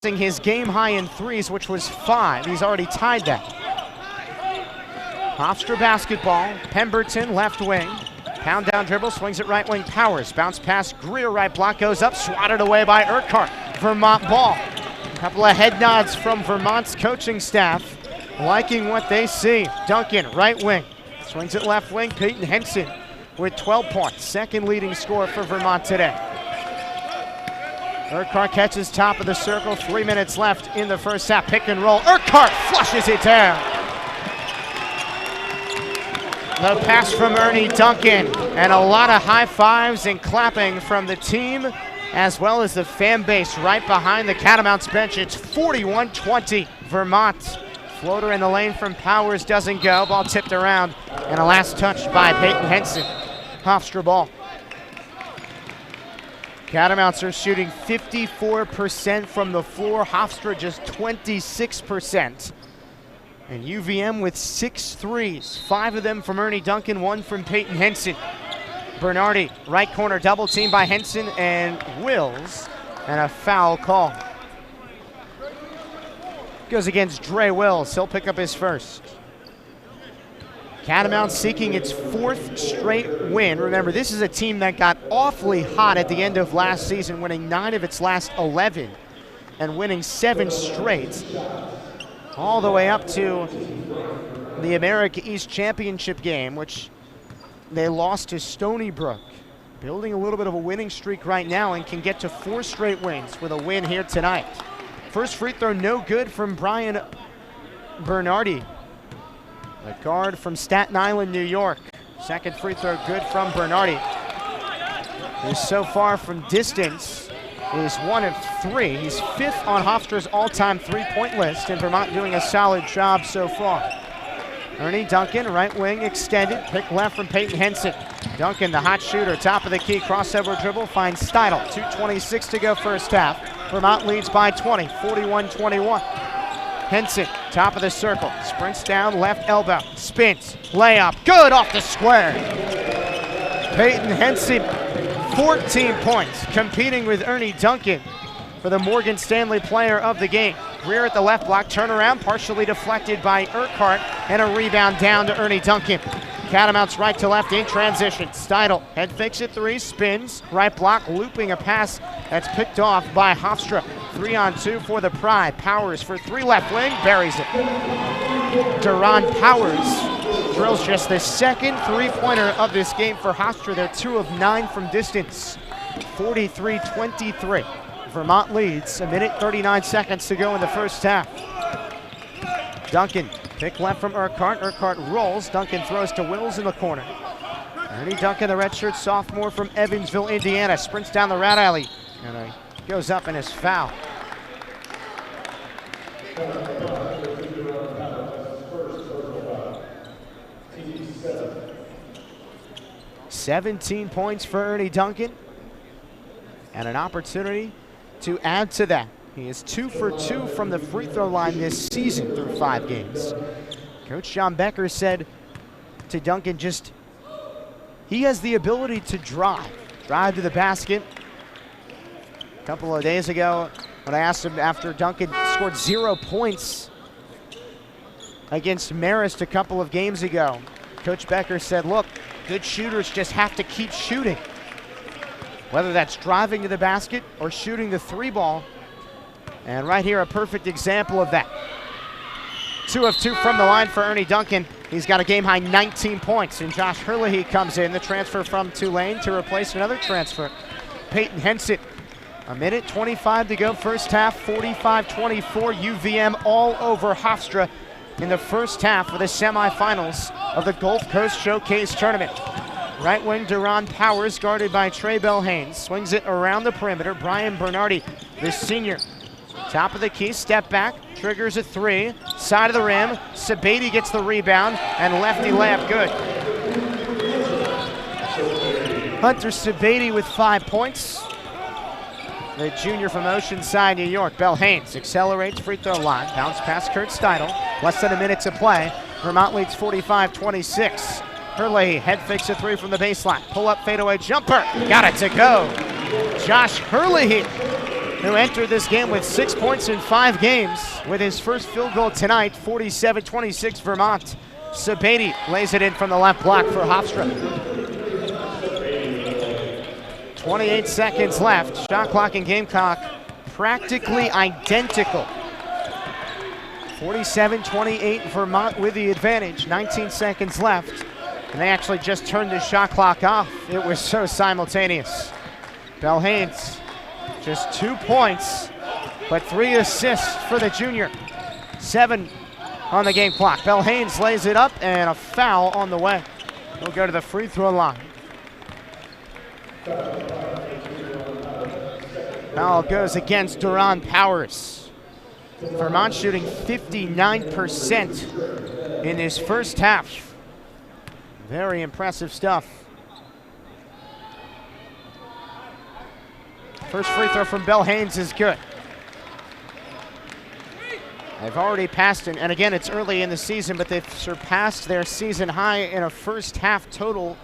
his game high in threes, which was 5. He's already tied that. Hofstra basketball. Pemberton left wing. Pound down dribble, swings it right wing. Powers. Bounce pass. Greer right block goes up. Swatted away by Urquhart. Vermont ball. A couple of head nods from Vermont's coaching staff. Liking what they see. Duncan right wing. Swings it left wing. Peyton Henson with 12 points. Second leading scorer for Vermont today. Urquhart catches top of the circle. 3 minutes left in the first half. Pick and roll. Urquhart flushes it down. The pass from Ernie Duncan. And a lot of high fives and clapping from the team as well as the fan base right behind the Catamounts bench. It's 41-20 Vermont. Floater in the lane from Powers doesn't go. Ball tipped around. And a last touch by Peyton Henson. Hofstra ball. Catamounts are shooting 54% from the floor. Hofstra just 26%. And UVM with 6 threes. 5 of them from Ernie Duncan, 1 from Peyton Henson. Bernardi, right corner double team by Henson and Wills. And a foul call. Goes against Dre Wills. He'll pick up his first. Catamounts seeking its 4th straight win. Remember, this is a team that got awfully hot at the end of last season, winning 9 of its last 11 and winning 7 straight, all the way up to the America East Championship game, which they lost to Stony Brook. Building a little bit of a winning streak right now and can get to 4 straight wins with a win here tonight. First free throw no good from Brian Bernardi, the guard from Staten Island, New York. Second free throw good from Bernardi, who's so far from distance is 1 of 3. He's 5th on Hofstra's all-time three-point list, and Vermont doing a solid job so far. Ernie Duncan, right wing extended, pick left from Peyton Henson. Duncan, the hot shooter, top of the key, crossover dribble, finds Steidel. 2:26 to go first half. Vermont leads by 20, 41-21. Henson, top of the circle, sprints down, left elbow, spins, layup, good off the square. Peyton Henson, 14 points, competing with Ernie Duncan for the Morgan Stanley Player of the Game. Greer at the left block, turnaround, partially deflected by Urquhart, and a rebound down to Ernie Duncan. Catamounts right to left in transition. Steidel, head fakes at 3, spins, right block, looping a pass that's picked off by Hofstra. 3-on-2 for the Pride. Powers for 3 left wing, buries it. Duran Powers drills just the second three-pointer of this game for Hofstra. They're 2 of 9 from distance. 43-23. Vermont leads. 1:39 to go in the first half. Duncan, pick left from Urquhart. Urquhart rolls. Duncan throws to Wills in the corner. Ernie Duncan, the redshirt sophomore from Evansville, Indiana, sprints down the route alley and goes up and is fouled. $17 points for Ernie Duncan, and an opportunity to add to that. He is 2 for 2 from the free throw line this season through 5 games. Coach John Becker said to Duncan, he has the ability to drive to the basket. A couple of days ago, when I asked him after Duncan scored 0 points against Marist a couple of games ago, Coach Becker said, look, good shooters just have to keep shooting. Whether that's driving to the basket or shooting the 3-ball. And right here, a perfect example of that. 2 of 2 from the line for Ernie Duncan. He's got a game-high 19 points. And Josh Herlihy comes in, the transfer from Tulane, to replace another transfer, Peyton Henson. 1:25 to go first half, 45-24. UVM all over Hofstra in the first half of the semifinals of the Gulf Coast Showcase Tournament. Right wing Duran Powers, guarded by Trey Bell-Haynes. Swings it around the perimeter. Brian Bernardi, the senior. Top of the key, step back, triggers a 3. Side of the rim, Sabady gets the rebound, and lefty layup good. Hunter Sabady with 5 points. The junior from Oceanside, New York. Bell-Haynes accelerates free throw line. Bounce past Kurt Steidel. Less than a minute to play. Vermont leads 45-26. Herlihy head fakes a 3 from the baseline. Pull up fadeaway jumper. Got it to go. Josh Herlihy who entered this game with 6 points in 5 games with his first field goal tonight, 47-26 Vermont. Sabady lays it in from the left block for Hofstra. 28 seconds left. Shot clock and Gamecock practically identical. 47-28 Vermont with the advantage. 19 seconds left. And they actually just turned the shot clock off. It was so simultaneous. Belhanes, just 2 points, but 3 assists for the junior. 7 on the game clock. Belhanes lays it up, and a foul on the way. He'll go to the free throw line. Foul goes against Duran Powers. Vermont shooting 59% in this first half. Very impressive stuff. First free throw from Belhanes is good. They've already passed, and again, it's early in the season, but they've surpassed their season high in a first half total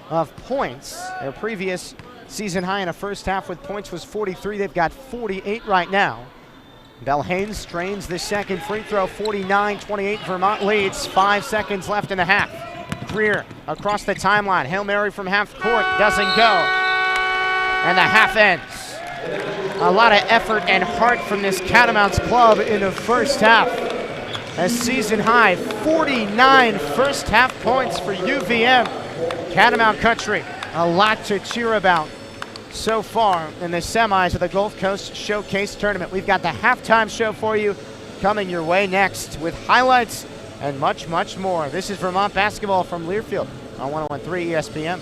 of points. Their previous season high in a first half with points was 43. They've got 48 right now. Belhanes strains the second free throw, 49-28. Vermont leads, 5 seconds left in the half. Greer across the timeline. Hail Mary from half court, doesn't go. And the half ends. A lot of effort and heart from this Catamounts club in the first half. A season high, 49 first half points for UVM. Catamount country, a lot to cheer about so far in the semis of the Gulf Coast Showcase Tournament. We've got the halftime show for you coming your way next with highlights and much, much more. This is Vermont basketball from Learfield on 101.3 ESPN.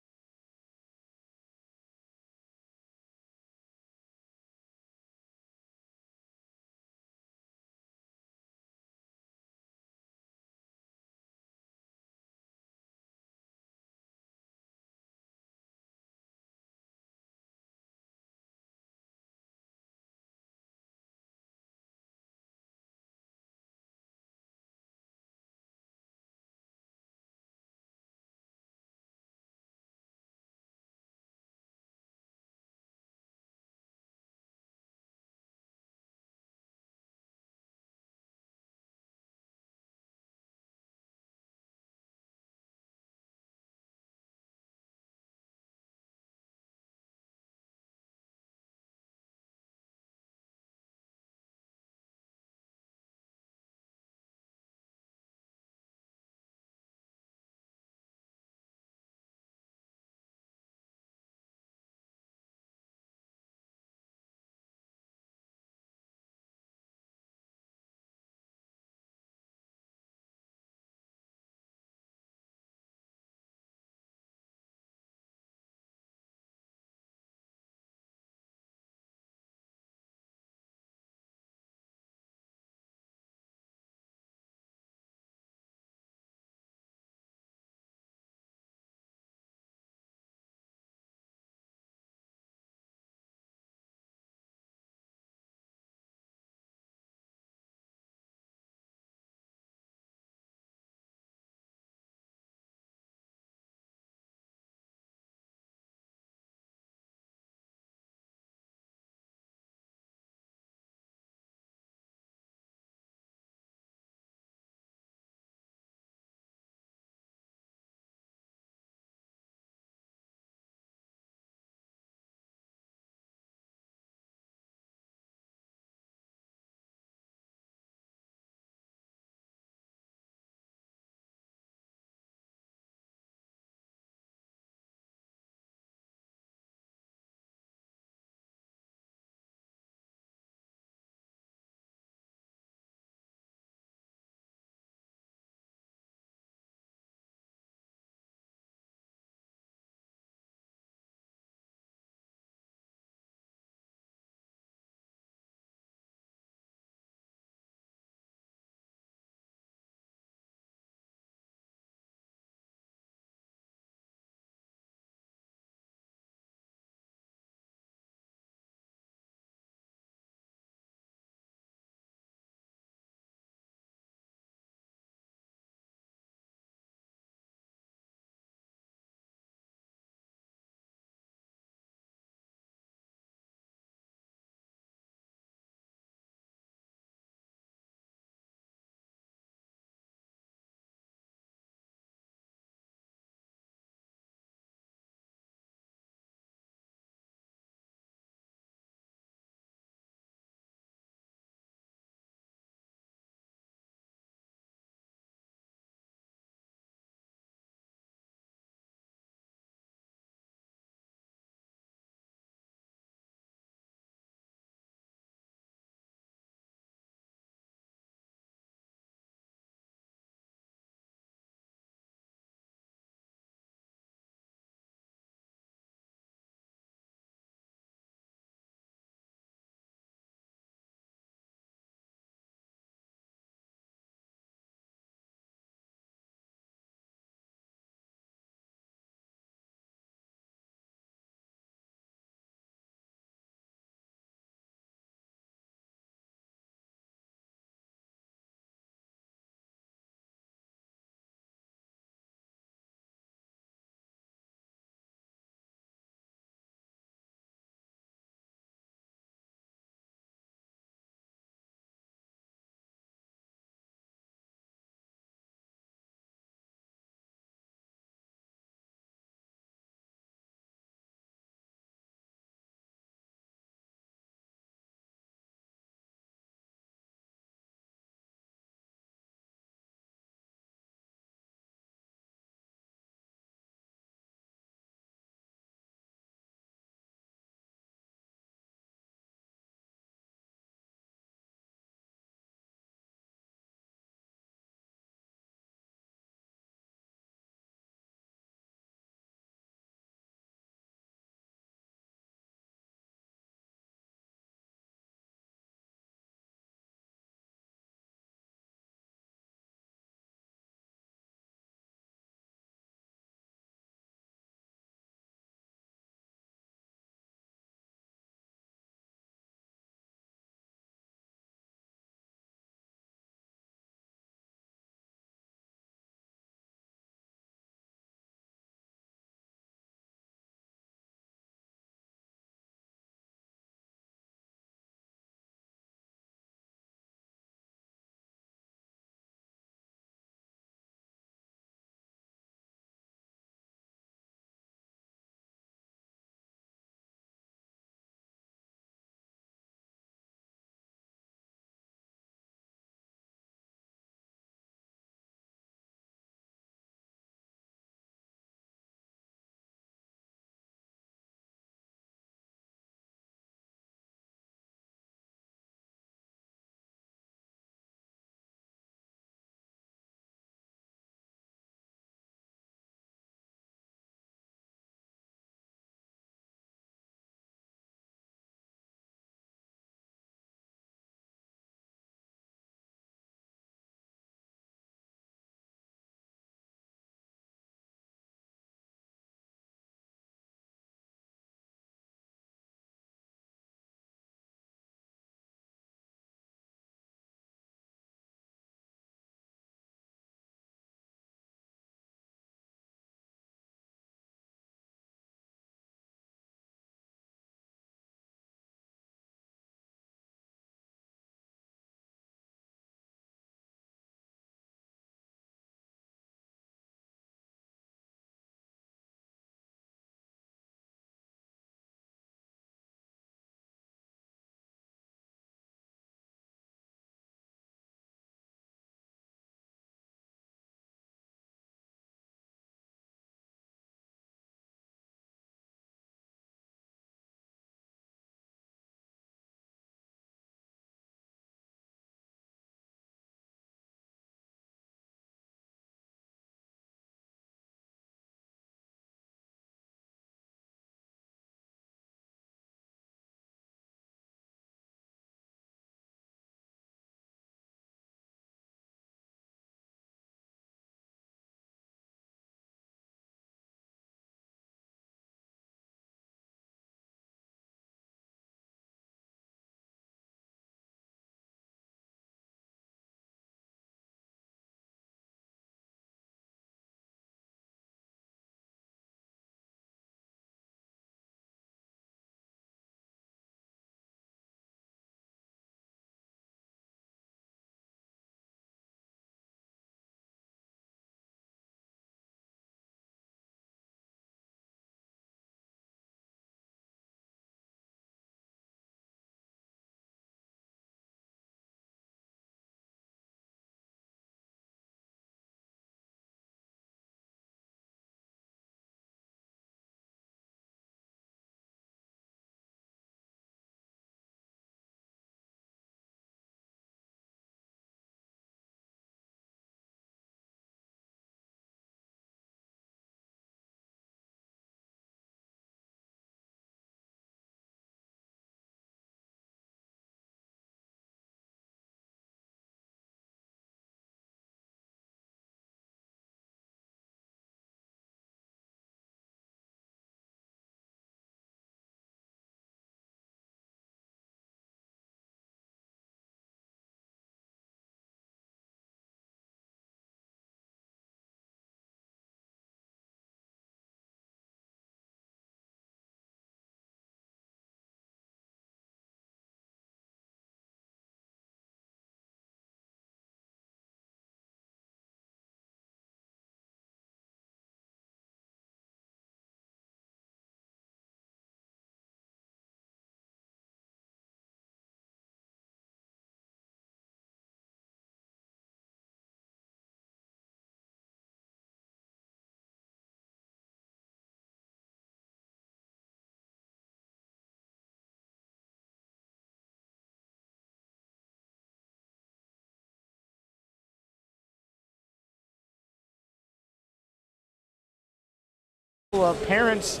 Parents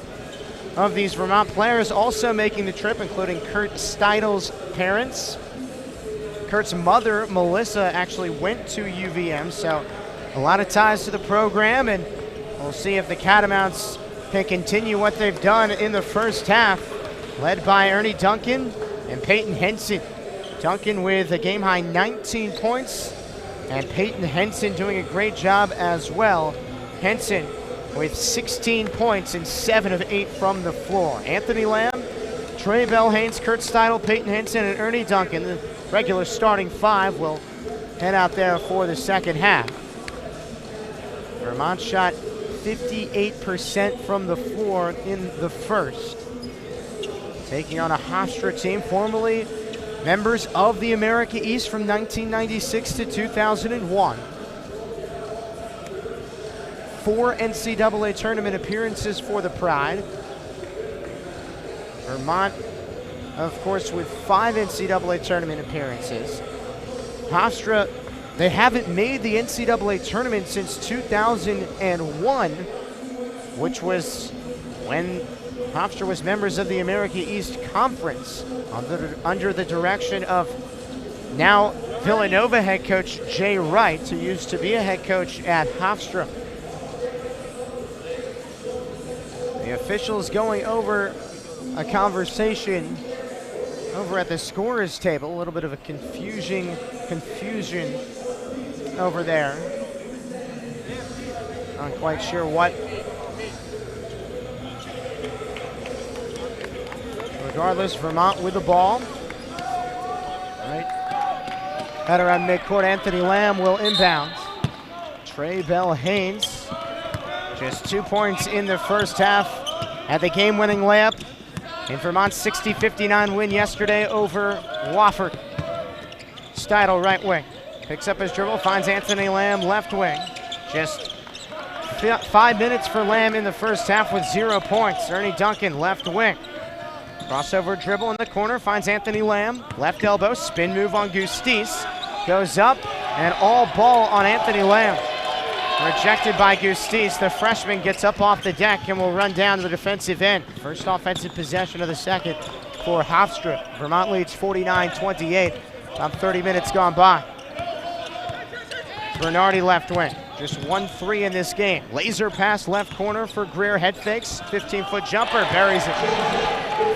of these Vermont players also making the trip, including Kurt Steidel's parents. Kurt's mother, Melissa, actually went to UVM, so a lot of ties to the program, and we'll see if the Catamounts can continue what they've done in the first half, led by Ernie Duncan and Peyton Henson. Duncan with a game-high 19 points, and Peyton Henson doing a great job as well. Henson with 16 points and 7 of 8 from the floor. Anthony Lamb, Trey Bell-Haynes, Kurt Steidel, Peyton Henson, and Ernie Duncan, the regular starting 5, will head out there for the second half. Vermont shot 58% from the floor in the first, taking on a Hofstra team formerly members of the America East from 1996 to 2001. 4 NCAA tournament appearances for the Pride. Vermont, of course, with 5 NCAA tournament appearances. Hofstra, they haven't made the NCAA tournament since 2001, which was when Hofstra was members of the America East Conference under the direction of now Villanova head coach Jay Wright, who used to be a head coach at Hofstra. The officials going over a conversation over at the scorer's table. A little bit of a confusion over there. Not quite sure what. Regardless, Vermont with the ball. Right. Head around midcourt, Anthony Lamb will inbound. Trey Bell-Haynes, just 2 points in the first half at the game-winning layup in Vermont's 60-59 win yesterday over Wofford. Steidel, right wing. Picks up his dribble, finds Anthony Lamb, left wing. Just 5 minutes for Lamb in the first half with 0 points. Ernie Duncan, left wing. Crossover dribble in the corner, finds Anthony Lamb. Left elbow, spin move on Gustis. Goes up, and all ball on Anthony Lamb. Rejected by Gustis. The freshman gets up off the deck and will run down to the defensive end. First offensive possession of the second for Hofstra. Vermont leads 49-28. About 30 minutes gone by. Bernardi left wing. Just 1-3 in this game. Laser pass left corner for Greer. Head fakes. 15-foot jumper. Buries it.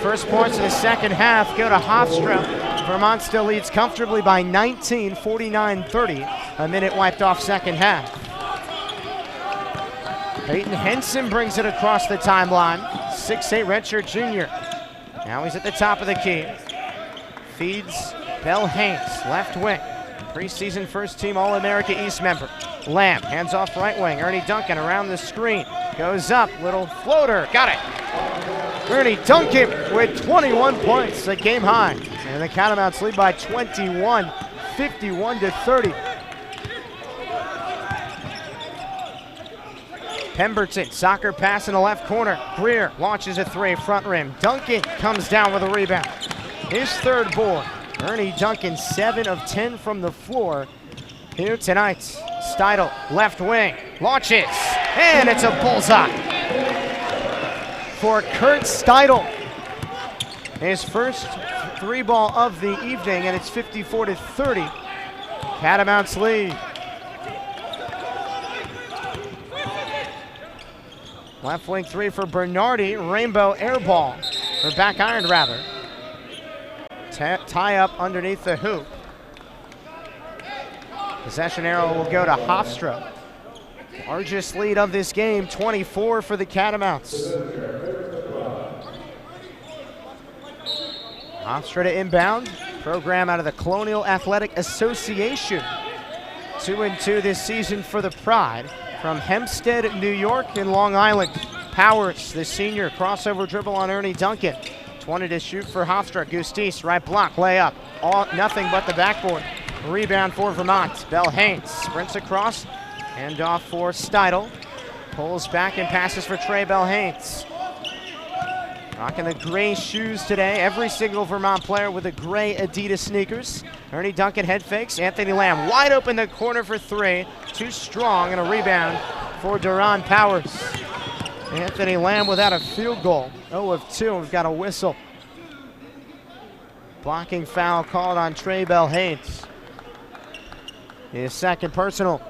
First points of the second half go to Hofstra. Vermont still leads comfortably by 19, 49-30. A minute wiped off second half. Peyton Henson brings it across the timeline. 6'8" redshirt junior. Now he's at the top of the key. Feeds Bell-Haynes, left wing. Preseason first team All-America East member. Lamb, hands off right wing. Ernie Duncan around the screen. Goes up, little floater, got it. Ernie Duncan with 21 points, a game high. And the Catamounts lead by 21, 51-30. Pemberton, soccer pass in the left corner. Greer launches a 3, front rim. Duncan comes down with a rebound. His third board. Ernie Duncan, 7 of 10 from the floor here tonight. Steidel, left wing, launches, and it's a bullseye for Kurt Steidel. His first 3-ball of the evening, and it's 54-30. Catamounts lead. Left wing 3 for Bernardi, rainbow air ball, or back iron rather. Tie up underneath the hoop. Possession arrow will go to Hofstra. Largest lead of this game, 24 for the Catamounts. Hofstra to inbound. Program out of the Colonial Athletic Association. 2-2 this season for the Pride. From Hempstead, New York and Long Island. Powers, the senior, crossover dribble on Ernie Duncan. Wanted to shoot for Hofstra. Gustis, right block, layup. Nothing but the backboard. Rebound for Vermont. Bell-Haynes sprints across. Hand off for Steidel. Pulls back and passes for Trey Bell-Haynes. Rocking the gray shoes today. Every single Vermont player with the gray Adidas sneakers. Ernie Duncan head fakes. Anthony Lamb wide open the corner for 3. Too strong, and a rebound for Duran Powers. Anthony Lamb without a field goal. 0 of 2. We've got a whistle. Blocking foul called on Trey Bell-Haynes. His second personal.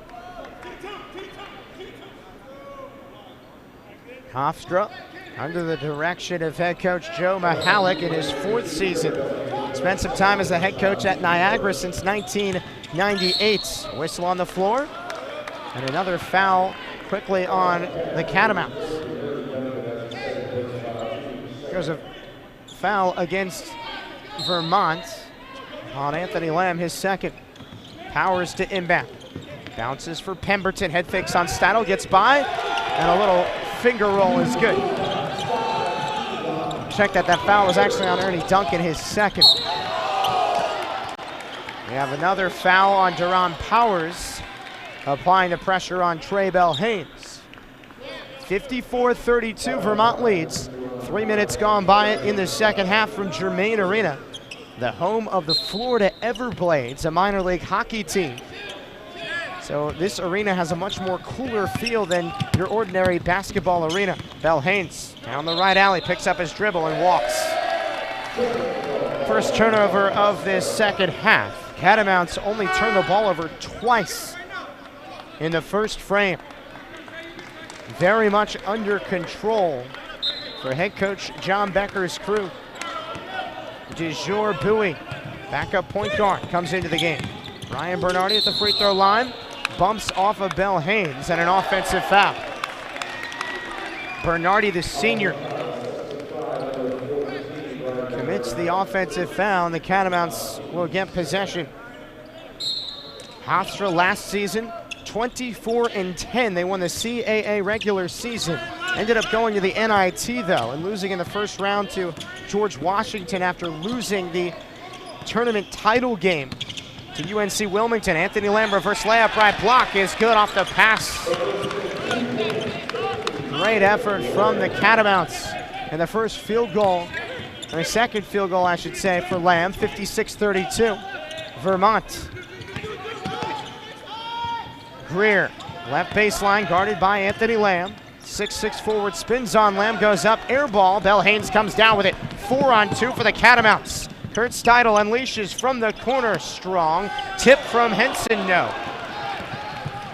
Hofstra, under the direction of head coach Joe Mahalik in his 4th season. Spent some time as the head coach at Niagara since 1998. Whistle on the floor, and another foul quickly on the Catamounts. There's a foul against Vermont on Anthony Lamb, his second. Powers to inbound. Bounces for Pemberton. Head fakes on Stadel, gets by, and a little finger roll is good. Check that foul was actually on Ernie Duncan, his second. We have another foul on Duran Powers, applying the pressure on Trey Bell-Haynes. 54-32, Vermont leads. 3 minutes gone by in the second half from Germain Arena, the home of the Florida Everblades, a minor league hockey team. So this arena has a much more cooler feel than your ordinary basketball arena. Bell-Haynes down the right alley, picks up his dribble and walks. First turnover of this second half. Catamounts only turned the ball over twice in the first frame. Very much under control for head coach John Becker's crew. DeJour Bowie, backup point guard, comes into the game. Ryan Bernardi at the free throw line, bumps off of Bell-Haynes, and an offensive foul. Bernardi, the senior, commits the offensive foul, and the Catamounts will get possession. Hofstra last season, 24-10. They won the CAA regular season. Ended up going to the NIT, though, and losing in the first round to George Washington after losing the tournament title game to UNC Wilmington. Anthony Lamb, reverse layup, right block is good off the pass. Great effort from the Catamounts. And the first field goal, or the second field goal, I should say, for Lamb, 56-32, Vermont. Greer, left baseline, guarded by Anthony Lamb. 6'6" forward, spins on Lamb, goes up, air ball. Bell-Haynes comes down with it. 4-on-2 for the Catamounts. Kurt Steidel unleashes from the corner, strong. Tip from Henson, no.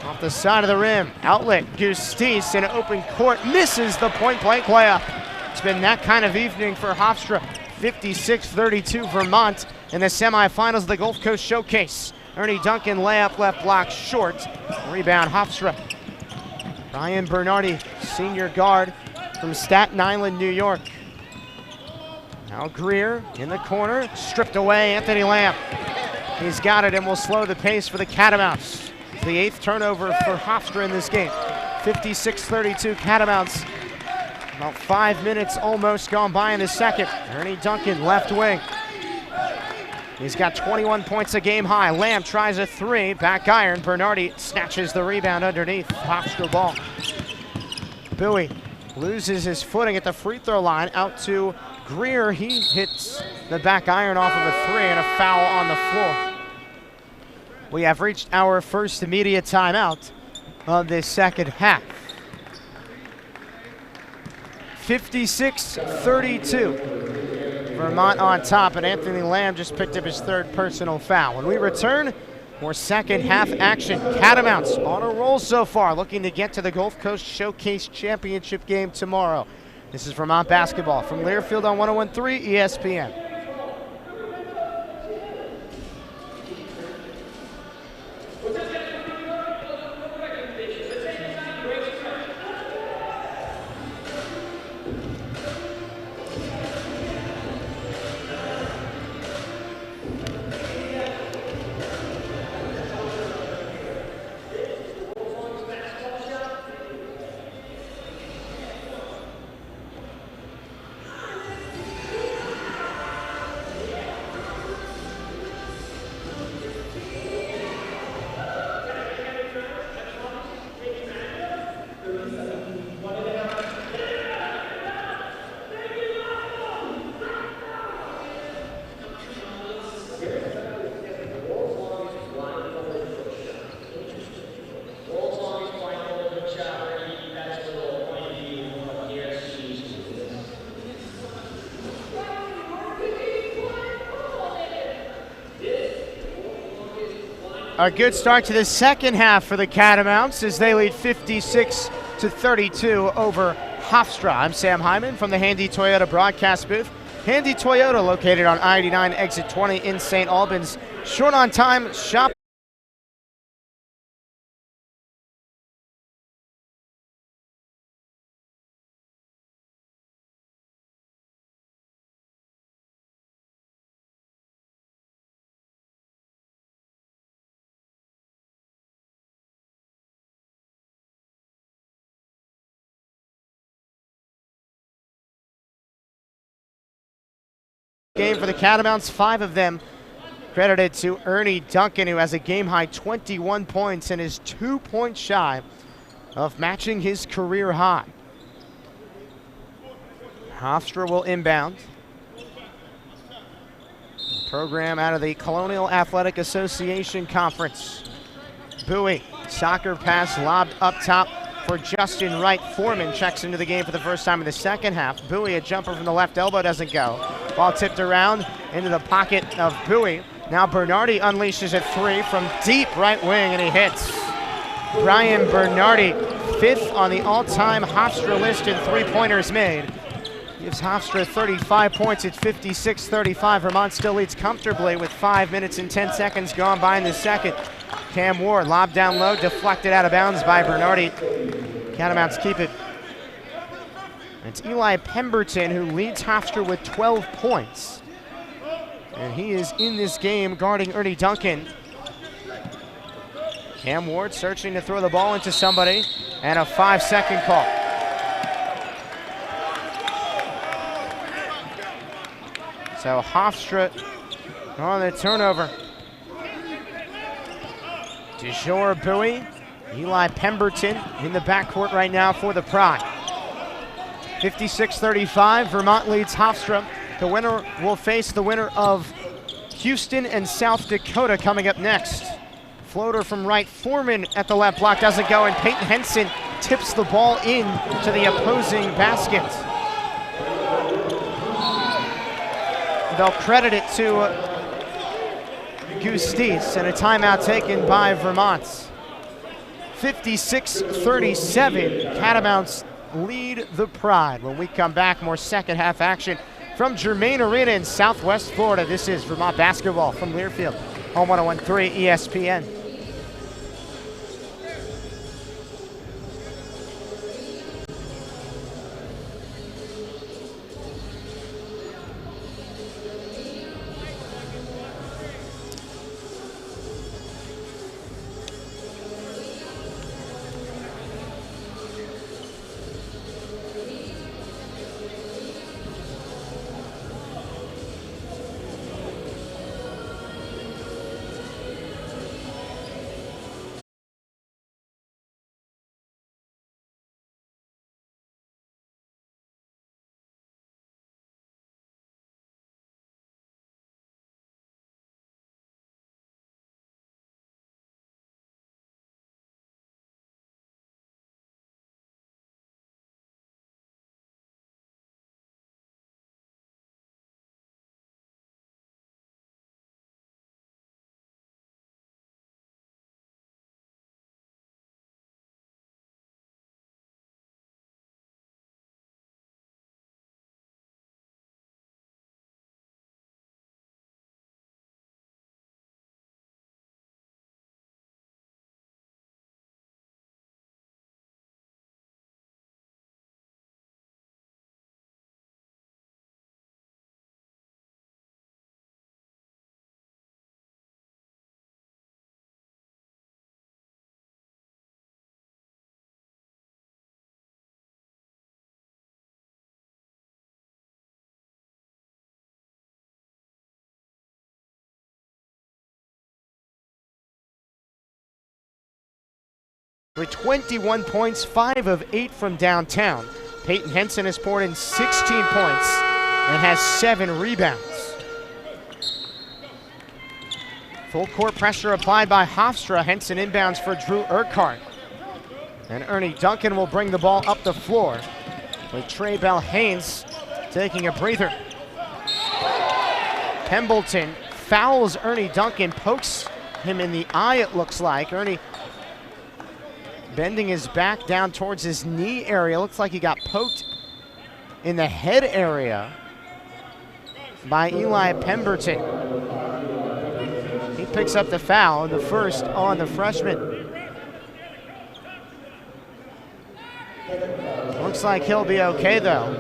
Off the side of the rim, outlet, Gustis in open court, misses the point-blank layup. It's been that kind of evening for Hofstra. 56-32 Vermont in the semifinals of the Gulf Coast Showcase. Ernie Duncan layup, left block, short. Rebound Hofstra. Ryan Bernardi, senior guard from Staten Island, New York. Now Greer in the corner, stripped away, Anthony Lamb. He's got it and will slow the pace for the Catamounts. It's the 8th turnover for Hofstra in this game. 56-32 Catamounts. About 5 minutes almost gone by in the second. Ernie Duncan, left wing. He's got 21 points a game high. Lamb tries a three, back iron. Bernardi snatches the rebound underneath. Hofstra ball. Bowie loses his footing at the free throw line, out to Greer. He hits the back iron off of a three and a foul on the floor. We have reached our first immediate timeout of this second half. 56-32. Vermont on top, and Anthony Lamb just picked up his 3rd personal foul. When we return, more second half action. Catamounts on a roll so far, looking to get to the Gulf Coast Showcase Championship game tomorrow. This is Vermont basketball from Learfield on 101.3 ESPN. A good start to the second half for the Catamounts as they lead 56-32 over Hofstra. I'm Sam Hyman from the Handy Toyota broadcast booth. Handy Toyota, located on I-89 exit 20 in St. Albans. Short on time, shop. Game for the Catamounts, 5 of them credited to Ernie Duncan, who has a game-high 21 points and is 2 points shy of matching his career high. Hofstra will inbound. Program out of the Colonial Athletic Association Conference. Bowie, soccer pass lobbed up top for Justin Wright. Foreman checks into the game for the first time in the second half. Bowie, a jumper from the left elbow, doesn't go. Ball tipped around into the pocket of Bowie. Now Bernardi unleashes a 3 from deep right wing, and he hits. Brian Bernardi, 5th on the all-time Hofstra list in three-pointers made. Gives Hofstra 35 points at 56-35. Vermont still leads comfortably with 5 minutes and 10 seconds gone by in the second. Cam Ward, lob down low, deflected out of bounds by Bernardi. Catamounts keep it. It's Eli Pemberton who leads Hofstra with 12 points. And he is in this game guarding Ernie Duncan. Cam Ward searching to throw the ball into somebody, and a 5-second call. So Hofstra on the turnover. DeJour Bowie, Eli Pemberton in the backcourt right now for the Pride. 56-35, Vermont leads Hofstra. The winner will face the winner of Houston and South Dakota coming up next. Floater from right, Foreman at the left block, doesn't go, and Peyton Henson tips the ball in to the opposing basket. They'll credit it to Gustis, and a timeout taken by Vermont. 56-37, Catamounts lead the Pride. When we come back, more second half action from Germain Arena in Southwest Florida. This is Vermont basketball from Learfield, home 101.3 ESPN. With 21 points, 5 of 8 from downtown. Peyton Henson has poured in 16 points and has 7 rebounds. Full court pressure applied by Hofstra. Henson inbounds for Drew Urquhart. And Ernie Duncan will bring the ball up the floor with Trey Bell Haynes taking a breather. Pemberton fouls Ernie Duncan, pokes him in the eye, it looks like. Ernie bending his back down towards his knee area. Looks like he got poked in the head area by Eli Pemberton. He picks up the foul, the first on the freshman. Looks like he'll be okay, though.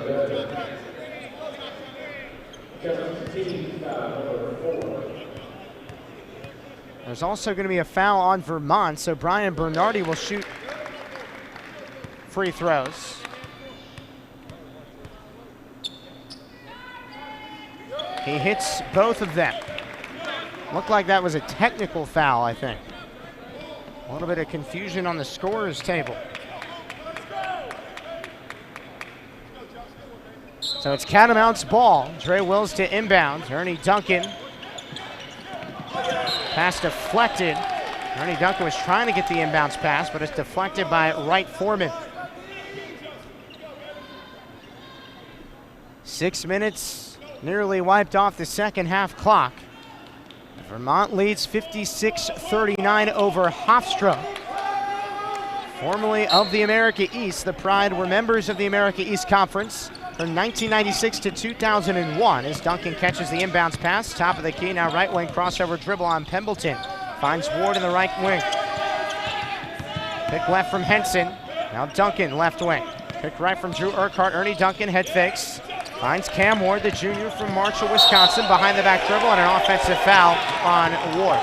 There's also going to be a foul on Vermont, so Brian Bernardi will shoot free throws. He hits both of them. Looked like that was a technical foul, I think. A little bit of confusion on the scorer's table. So it's Catamounts ball. Dre Wills to inbound. Ernie Duncan. Pass deflected. Ernie Duncan was trying to get the inbounds pass, but it's deflected by Wright Foreman. 6 minutes nearly wiped off the second half clock. Vermont leads 56-39 over Hofstra. Formerly of the America East, the Pride were members of the America East Conference from 1996 to 2001 as Duncan catches the inbounds pass. Top of the key, now right wing crossover dribble on Pembleton. Finds Ward in the right wing. Pick left from Henson. Now Duncan left wing. Pick right from Drew Urquhart. Ernie Duncan head fakes. Finds Cam Ward, the junior from Marshall, Wisconsin, behind the back dribble, and an offensive foul on Ward.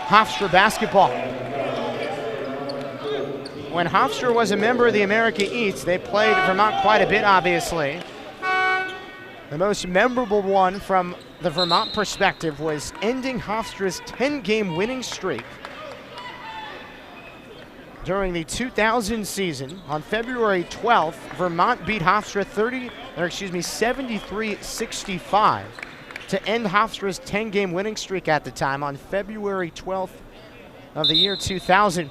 Hofstra basketball. When Hofstra was a member of the America East, they played Vermont quite a bit, obviously. The most memorable one from the Vermont perspective was ending Hofstra's 10-game winning streak during the 2000 season. On February 12th, Vermont beat Hofstra 73-65 to end Hofstra's 10-game winning streak at the time on February 12th of the year 2000.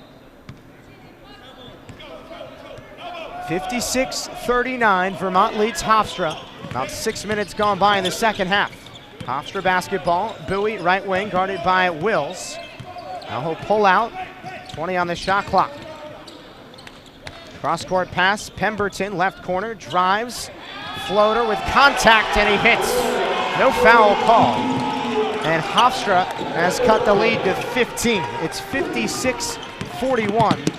56-39, Vermont leads Hofstra. About 6 minutes gone by in the second half. Hofstra basketball, Bowie right wing, guarded by Wills. Now he'll pull out, 20 on the shot clock. Cross-court pass, Pemberton, left corner, drives, floater with contact, and he hits. No foul call. And Hofstra has cut the lead to 15. It's 56-41.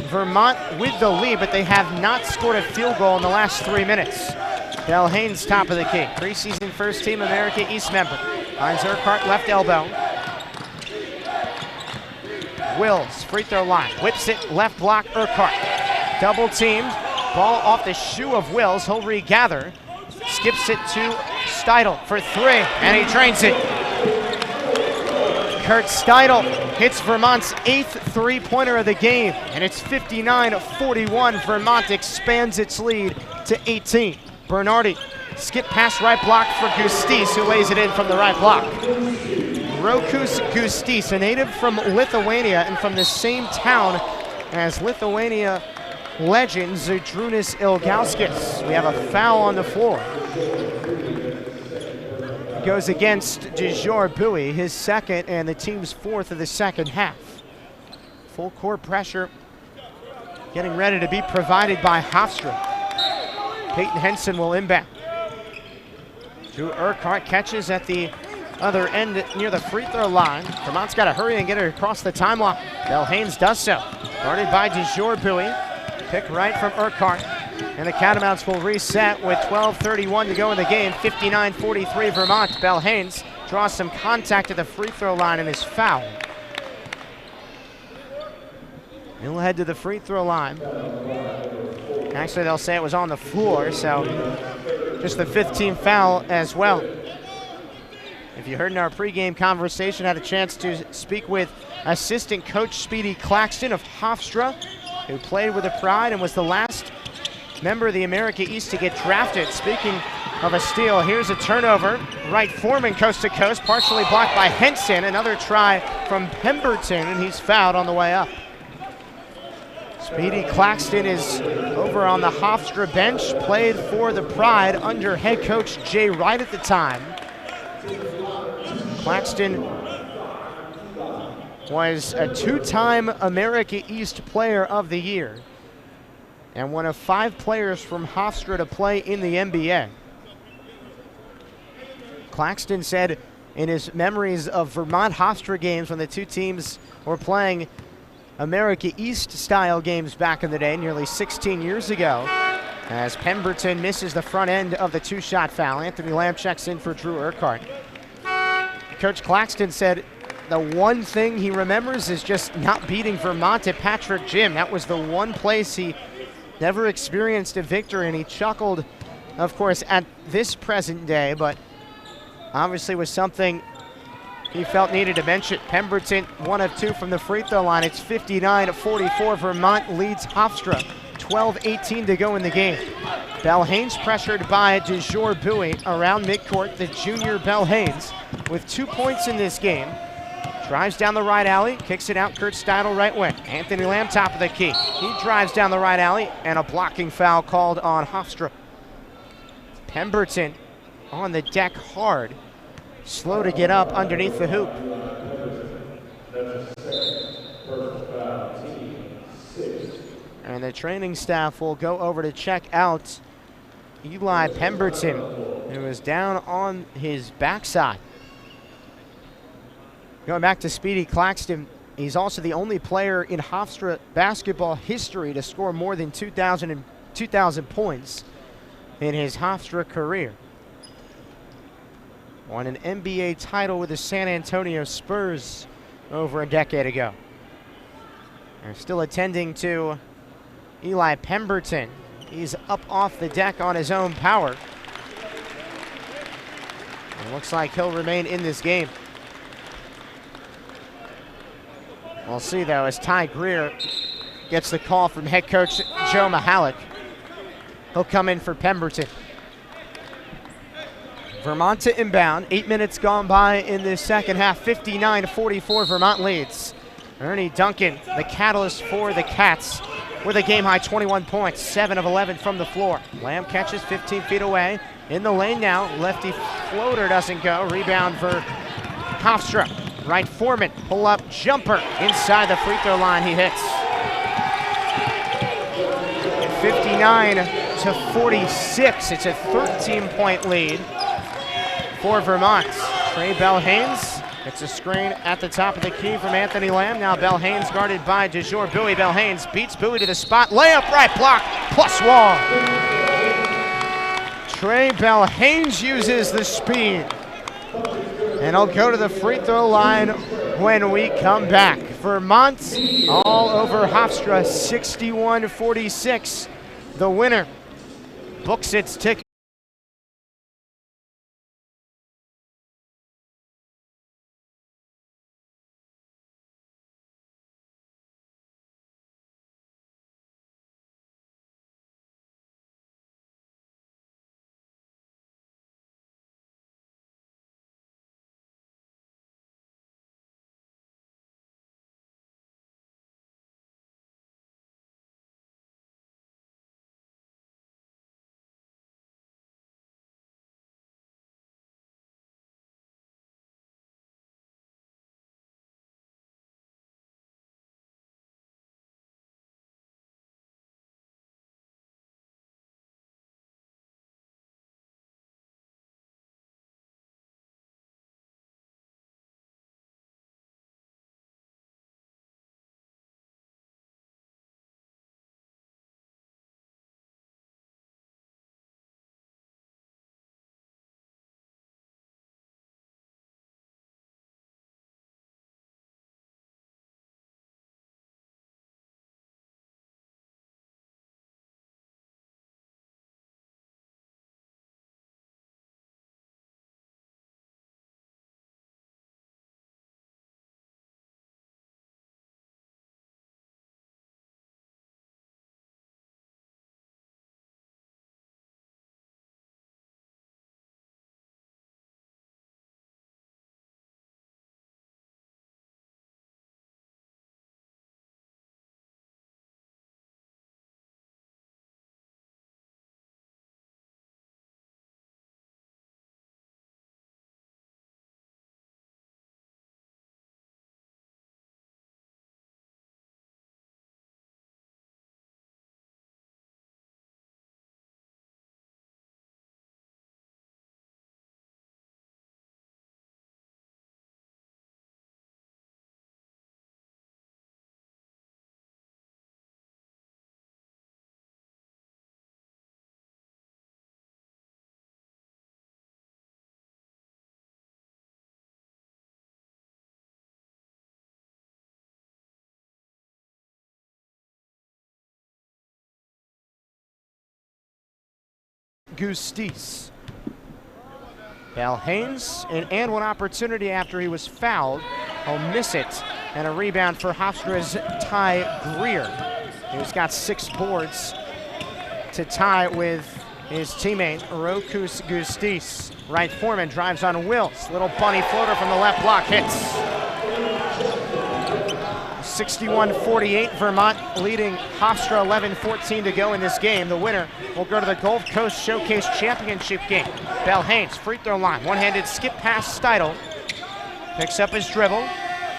Vermont with the lead, but they have not scored a field goal in the last 3 minutes. Del Haynes, top of the key. Preseason first team America East member. Finds Urquhart, left elbow. Wills, free throw line. Whips it, left block, Urquhart. Double teamed. Ball off the shoe of Wills. He'll regather. Skips it to Steidel for three, and he drains it. Kurt Steidel hits Vermont's 8th three-pointer of the game, and it's 59-41. Vermont expands its lead to 18. Bernardi, skip pass right block for Gustis, who lays it in from the right block. Rokus Gustis, a native from Lithuania and from the same town as Lithuania legend Zydrunas Ilgauskas. We have a foul on the floor. Goes against DeJour Bowie, his second and the team's fourth of the second half. Full court pressure getting ready to be provided by Hofstra. Peyton Henson will inbound. Drew Urquhart catches at the other end near the free throw line. Vermont's got to hurry and get it across the timeline. Del Haynes does so. Guarded by DeJour Bowie. Pick right from Urquhart. And the Catamounts will reset with 12:31 to go in the game. 59-43 Vermont. Del Haynes draws some contact at the free throw line and is fouled. He'll head to the free throw line. Actually, they'll say it was on the floor, so just the 5th team foul as well. If you heard in our pregame conversation, had a chance to speak with assistant coach Speedy Claxton of Hofstra, who played with the Pride and was the last member of the America East to get drafted. Speaking of a steal, here's a turnover. Wright Foreman coast to coast, partially blocked by Henson. Another try from Pemberton, and he's fouled on the way up. Speedy Claxton is over on the Hofstra bench, played for the Pride under head coach Jay Wright at the time. Claxton was a 2-time America East Player of the Year and one of 5 players from Hofstra to play in the NBA. Claxton said in his memories of Vermont Hofstra games when the two teams were playing America East style games back in the day, nearly 16 years ago, as Pemberton misses the front end of the 2-shot foul. Anthony Lamb checks in for Drew Urquhart. Coach Claxton said the one thing he remembers is just not beating Vermont at Patrick Gym. That was the one place he never experienced a victory, and he chuckled, of course, at this present day, but obviously was something he felt needed to mention. Pemberton 1 of 2 from the free throw line. It's 59-44. Vermont leads Hofstra. 12:18 to go in the game. Belhanes pressured by DeJour Bowie around midcourt. The junior Belhanes with 2 points in this game. Drives down the right alley, kicks it out, Kurt Steidl right wing. Anthony Lamb top of the key. He drives down the right alley, and a blocking foul called on Hofstra. Pemberton on the deck hard. Slow to get up underneath the hoop. And the training staff will go over to check out Eli Pemberton, who is down on his backside. Going back to Speedy Claxton, he's also the only player in Hofstra basketball history to score more than 2,000 points in his Hofstra career. Won an NBA title with the San Antonio Spurs over a decade ago. They're still attending to Eli Pemberton. He's up off the deck on his own power. It looks like he'll remain in this game. We'll see, though, as Ty Greer gets the call from head coach Joe Mihalik. He'll come in for Pemberton. Vermont to inbound. 8 minutes gone by in the second half. 59-44, Vermont leads. Ernie Duncan, the catalyst for the Cats, with a game-high 21 points, 7 of 11 from the floor. Lamb catches 15 feet away. In the lane now, lefty floater doesn't go. Rebound for Hofstra. Right Foreman, pull-up jumper inside the free throw line. He hits. 59-46. It's a 13-point lead for Vermont. Trey Belhanes gets a screen at the top of the key from Anthony Lamb. Now Belhanes guarded by DeJour Bowie. Belhanes beats Bowie to the spot. Layup right block, plus wall. Trey Belhanes uses the speed. And he'll go to the free throw line when we come back. Vermont all over Hofstra, 61-46. The winner books its ticket. Gustis. Belhanes, an and one opportunity after he was fouled. He'll miss it. And a rebound for Hofstra's Ty Greer, who's got 6 boards to tie with his teammate Rokus Gustis. Right Foreman drives on Wills. Little bunny floater from the left block, hits. 61-48, Vermont leading Hofstra, 11-14 to go in this game. The winner will go to the Gulf Coast Showcase Championship game. Belhanes, free throw line, one-handed skip past Steidel. Picks up his dribble.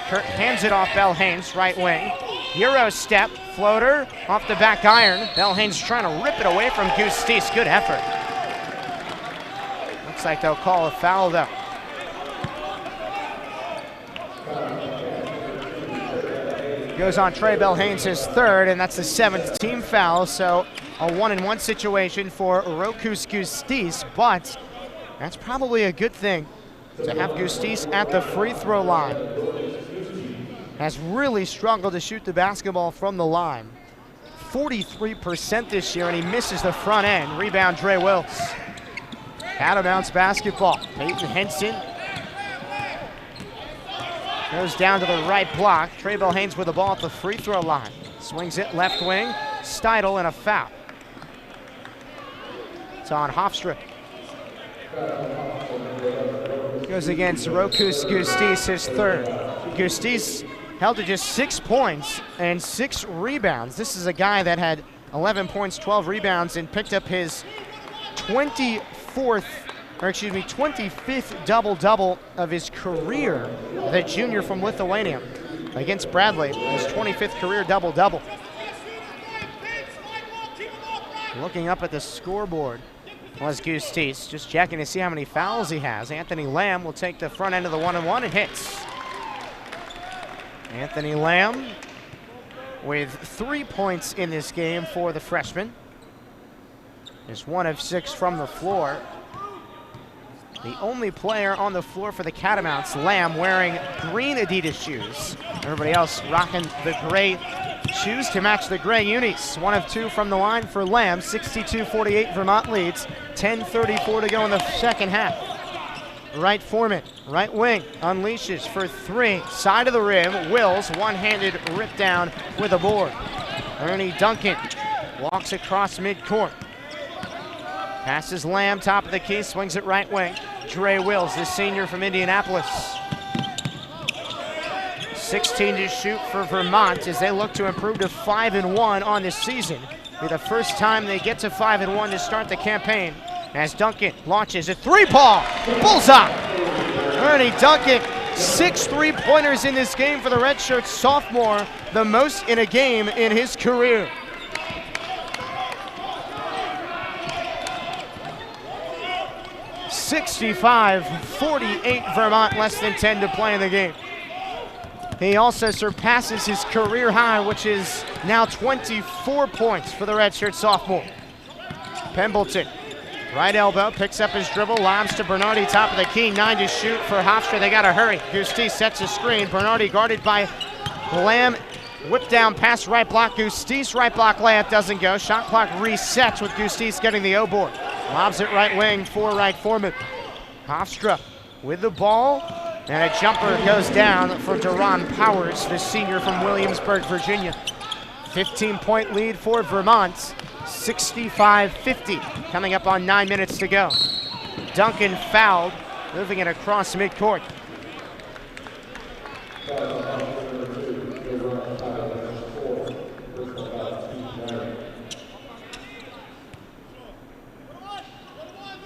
Kurt hands it off Belhanes, right wing. Euro step, floater, off the back iron. Belhanes trying to rip it away from Gustis. Good effort. Looks like they'll call a foul though. Goes on Trey Belhanes, his third, and that's the 7th team foul, so a 1-and-1 situation for Rokus Gustis, but that's probably a good thing to have Gustis at the free throw line. Has really struggled to shoot the basketball from the line. 43% this year, and he misses the front end. Rebound, Dre Wills. Out of bounds basketball. Peyton Henson goes down to the right block. Trey Belhanes with the ball at the free throw line. Swings it left wing. Steidel and a foul. It's on Hofstra. Goes against Rokus Gustis, his third. Gustis held to just 6 points and 6 rebounds. This is a guy that had 11 points, 12 rebounds, and picked up his 25th double-double of his career. The junior from Lithuania against Bradley, his 25th career double-double. Looking up at the scoreboard was Gustis, just checking to see how many fouls he has. Anthony Lamb will take the front end of the 1-and-1 and hits. Anthony Lamb with 3 points in this game for the freshman. Is 1 of 6 from the floor. The only player on the floor for the Catamounts, Lamb, wearing green Adidas shoes. Everybody else rocking the gray shoes to match the gray unis. 1 of 2 from the line for Lamb. 62-48, Vermont leads. 10:34 to go in the second half. Right Foreman, right wing, unleashes for 3. Side of the rim, Wills, one-handed rip down with a board. Ernie Duncan walks across midcourt. Passes Lamb, top of the key, swings it right wing. Dre Wills, the senior from Indianapolis. 16 to shoot for Vermont as they look to improve to 5-1 on this season. It'll be the first time they get to 5-1 to start the campaign. As Duncan launches a 3-ball, bullseye. Ernie Duncan, 6 3-pointers in this game for the redshirt sophomore, the most in a game in his career. (65-48) Vermont, less than 10 to play in the game. He also surpasses his career high, which is now 24 points for the redshirt sophomore. Pembleton, right elbow, picks up his dribble, lobs to Bernardi, top of the key, 9 to shoot for Hofstra. They gotta hurry. Gustis sets a screen. Bernardi guarded by Lamb. Whip down pass right block. Gustis right block layup doesn't go. Shot clock resets with Gustis getting the O board. Lobs it right wing for Right Foreman. Hofstra with the ball, and a jumper goes down for Deron Powers, the senior from Williamsburg, Virginia. 15-point lead for Vermont, 65-50, coming up on 9 minutes to go. Duncan fouled, moving it across midcourt.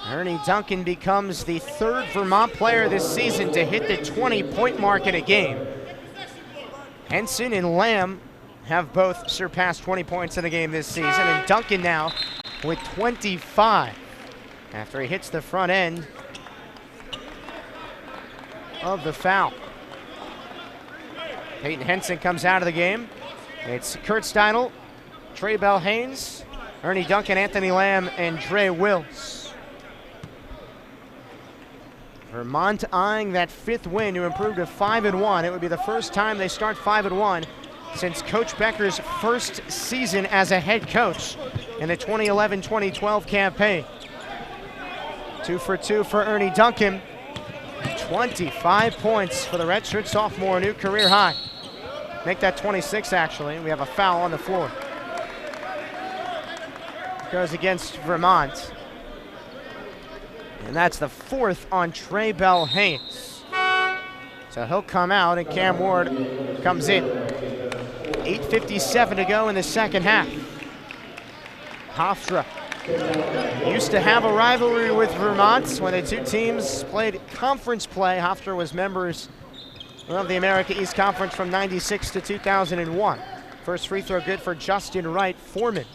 Ernie Duncan becomes the 3rd Vermont player this season to hit the 20-point mark in a game. Henson and Lamb have both surpassed 20 points in a game this season, and Duncan now with 25 after he hits the front end of the foul. Peyton Henson comes out of the game. It's Kurt Steidel, Trey Belhanes, Ernie Duncan, Anthony Lamb, and Dre Wills. Vermont eyeing that 5th win to improve to 5-1. It would be the first time they start 5-1 since Coach Becker's first season as a head coach in the 2011-2012 campaign. 2 for 2 for Ernie Duncan. 25 points for the redshirt sophomore, new career high. Make that 26, actually. We have a foul on the floor. Goes against Vermont. And that's the 4th on Trey Bell Haynes. So he'll come out, and Cam Ward comes in. 8:57 to go in the second half. Hofstra used to have a rivalry with Vermont when the two teams played conference play. Hofstra was members of the America East Conference from 96 to 2001. First free throw good for Justin Wright Foreman.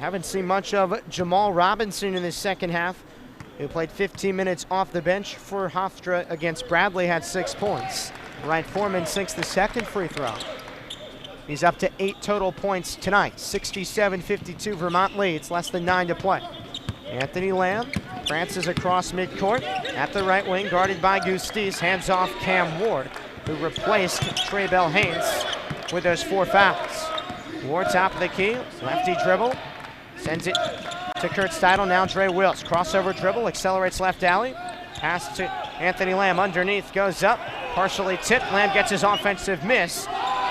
Haven't seen much of Jamal Robinson in the second half, who played 15 minutes off the bench for Hofstra against Bradley, had 6 points. Wright Foreman sinks the second free throw. He's up to 8 total points tonight. 67-52, Vermont leads, less than 9 to play. Anthony Lamb prances across midcourt at the right wing, guarded by Gustis, hands off Cam Ward, who replaced Trey Bell Haynes with those 4 fouls. Ward top of the key, lefty dribble, sends it to Kurt Steidl, now Dre Wills. Crossover dribble, accelerates left alley. Pass to Anthony Lamb underneath, goes up, partially tipped. Lamb gets his offensive miss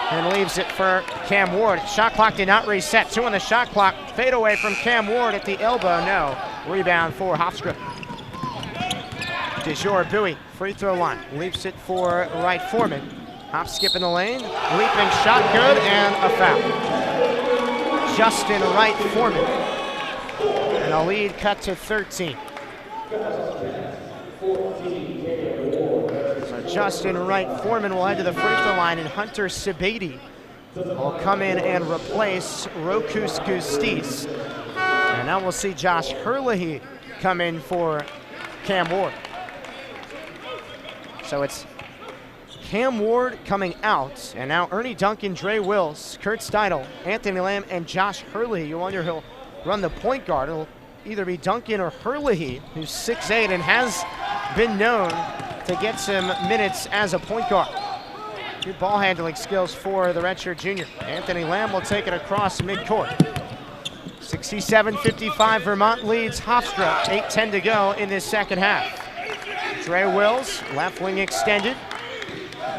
and leaves it for Cam Ward. Shot clock did not reset. 2 on the shot clock. Fade away from Cam Ward at the elbow, no. Rebound for Hofstra. DeJour Bowie, free throw line. Leaps it for Wright Foreman. Hop skip in the lane, leaping shot good, and a foul. Justin Wright Foreman. And a lead cut to 13. So Justin Wright Foreman will head to the free throw line, and Hunter Sabady will come in and replace Rokus Gustis. And now we'll see Josh Herlihy come in for Cam Ward. So it's Cam Ward coming out, and now Ernie Duncan, Dre Wills, Kurt Steidl, Anthony Lamb, and Josh Herlihy. You wonder who'll run the point guard. It'll either be Duncan or Herlihy, who's 6'8" and has been known to get some minutes as a point guard. Good ball handling skills for the redshirt junior. Anthony Lamb will take it across midcourt. 67-55, Vermont leads Hofstra. 8:10 to go in this second half. Dre Wills, left wing extended.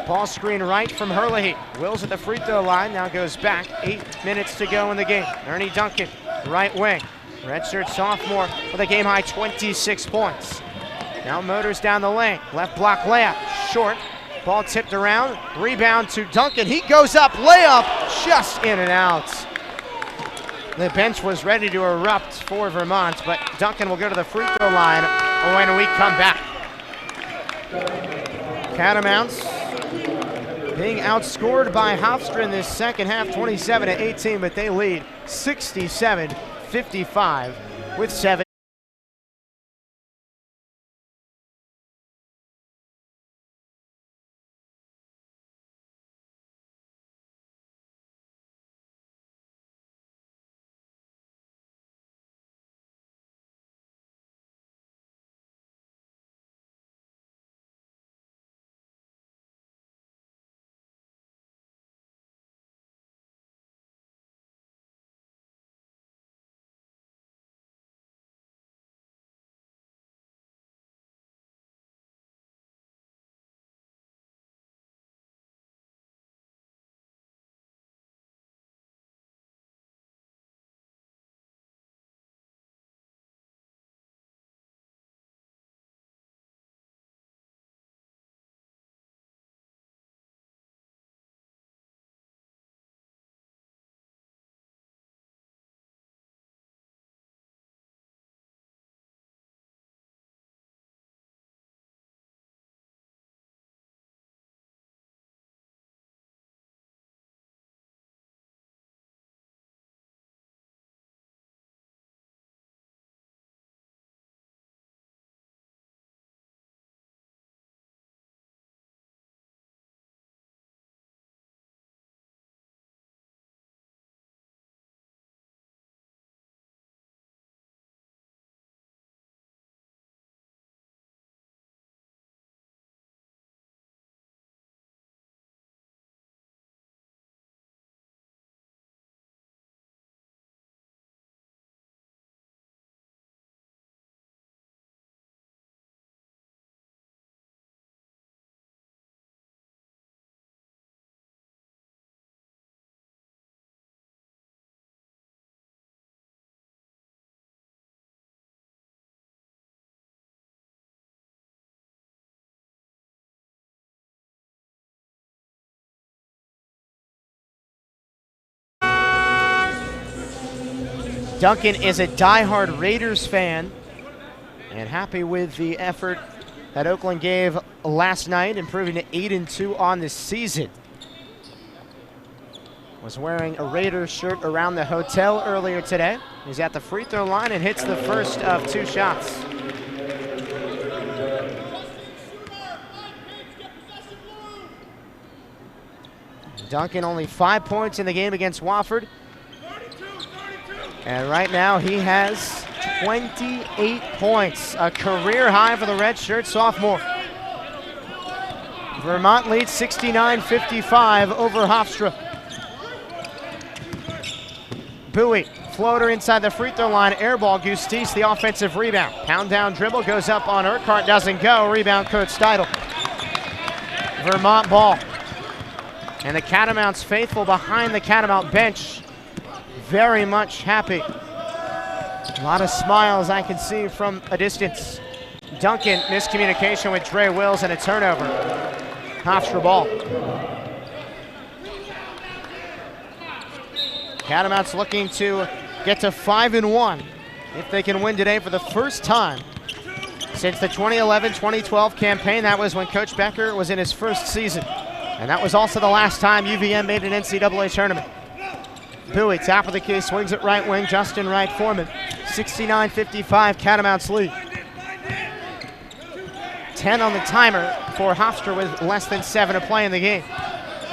Ball screen right from Herlihy. Wills at the free throw line, now goes back. 8 minutes to go in the game. Ernie Duncan, right wing. Redshirt sophomore with a game high 26 points. Now motors down the lane. Left block layup, short. Ball tipped around, rebound to Duncan. He goes up, layup, just in and out. The bench was ready to erupt for Vermont, but Duncan will go to the free throw line when we come back. Catamounts being outscored by Hofstra in this second half, 27-18, but they lead 67-55 with 7. Duncan is a diehard Raiders fan and happy with the effort that Oakland gave last night, improving to 8-2 on the season. Was wearing a Raiders shirt around the hotel earlier today. He's at the free throw line and hits the first of 2 shots. Duncan only 5 points in the game against Wofford. And right now he has 28 points, a career high for the redshirt sophomore. Vermont leads 69-55 over Hofstra. Bowie, floater inside the free throw line, airball, Gustis, the offensive rebound. Pound down dribble, goes up on Urquhart, doesn't go, rebound Coach Steidel. Vermont ball. And the Catamounts faithful behind the Catamount bench, very much happy. A lot of smiles I can see from a distance. Duncan, miscommunication with Dre Wills and a turnover. Hofstra ball. Catamounts looking to get to 5-1 if they can win today for the first time since the 2011-2012 campaign. That was when Coach Becker was in his first season. And that was also the last time UVM made an NCAA tournament. Bowie, top of the key, swings it right wing, Justin Wright Foreman. 69-55, Catamounts lead. 10 on the timer for Hofstra with less than 7 to play in the game.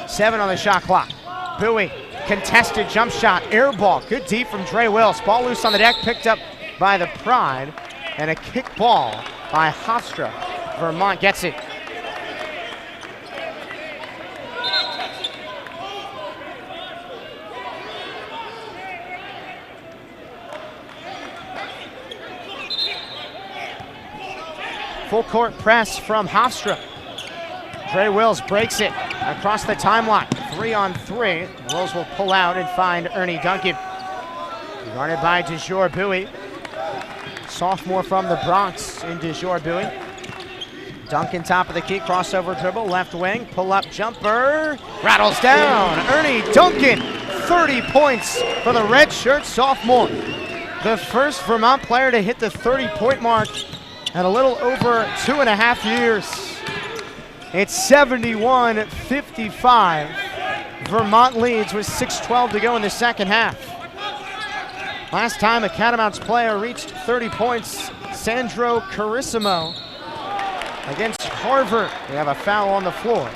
7 on the shot clock. Bowie, contested jump shot, air ball, good deep from Dre Wills. Ball loose on the deck, picked up by the Pride, and a kick ball by Hofstra. Vermont gets it. Full court press from Hofstra. Dre Wills breaks it across the timeline. 3-on-3. Wills will pull out and find Ernie Duncan. Guarded by DeJour Bowie. Sophomore from the Bronx in DeJour Bowie. Duncan top of the key, crossover dribble, left wing, pull up jumper, rattles down. Ernie Duncan, 30 points for the redshirt sophomore. The first Vermont player to hit the 30-point mark in a little over 2.5 years. It's 71-55. Vermont leads with 6:12 to go in the second half. Last time a Catamounts player reached 30 points, Sandro Carissimo against Harvard. We have a foul on the floor.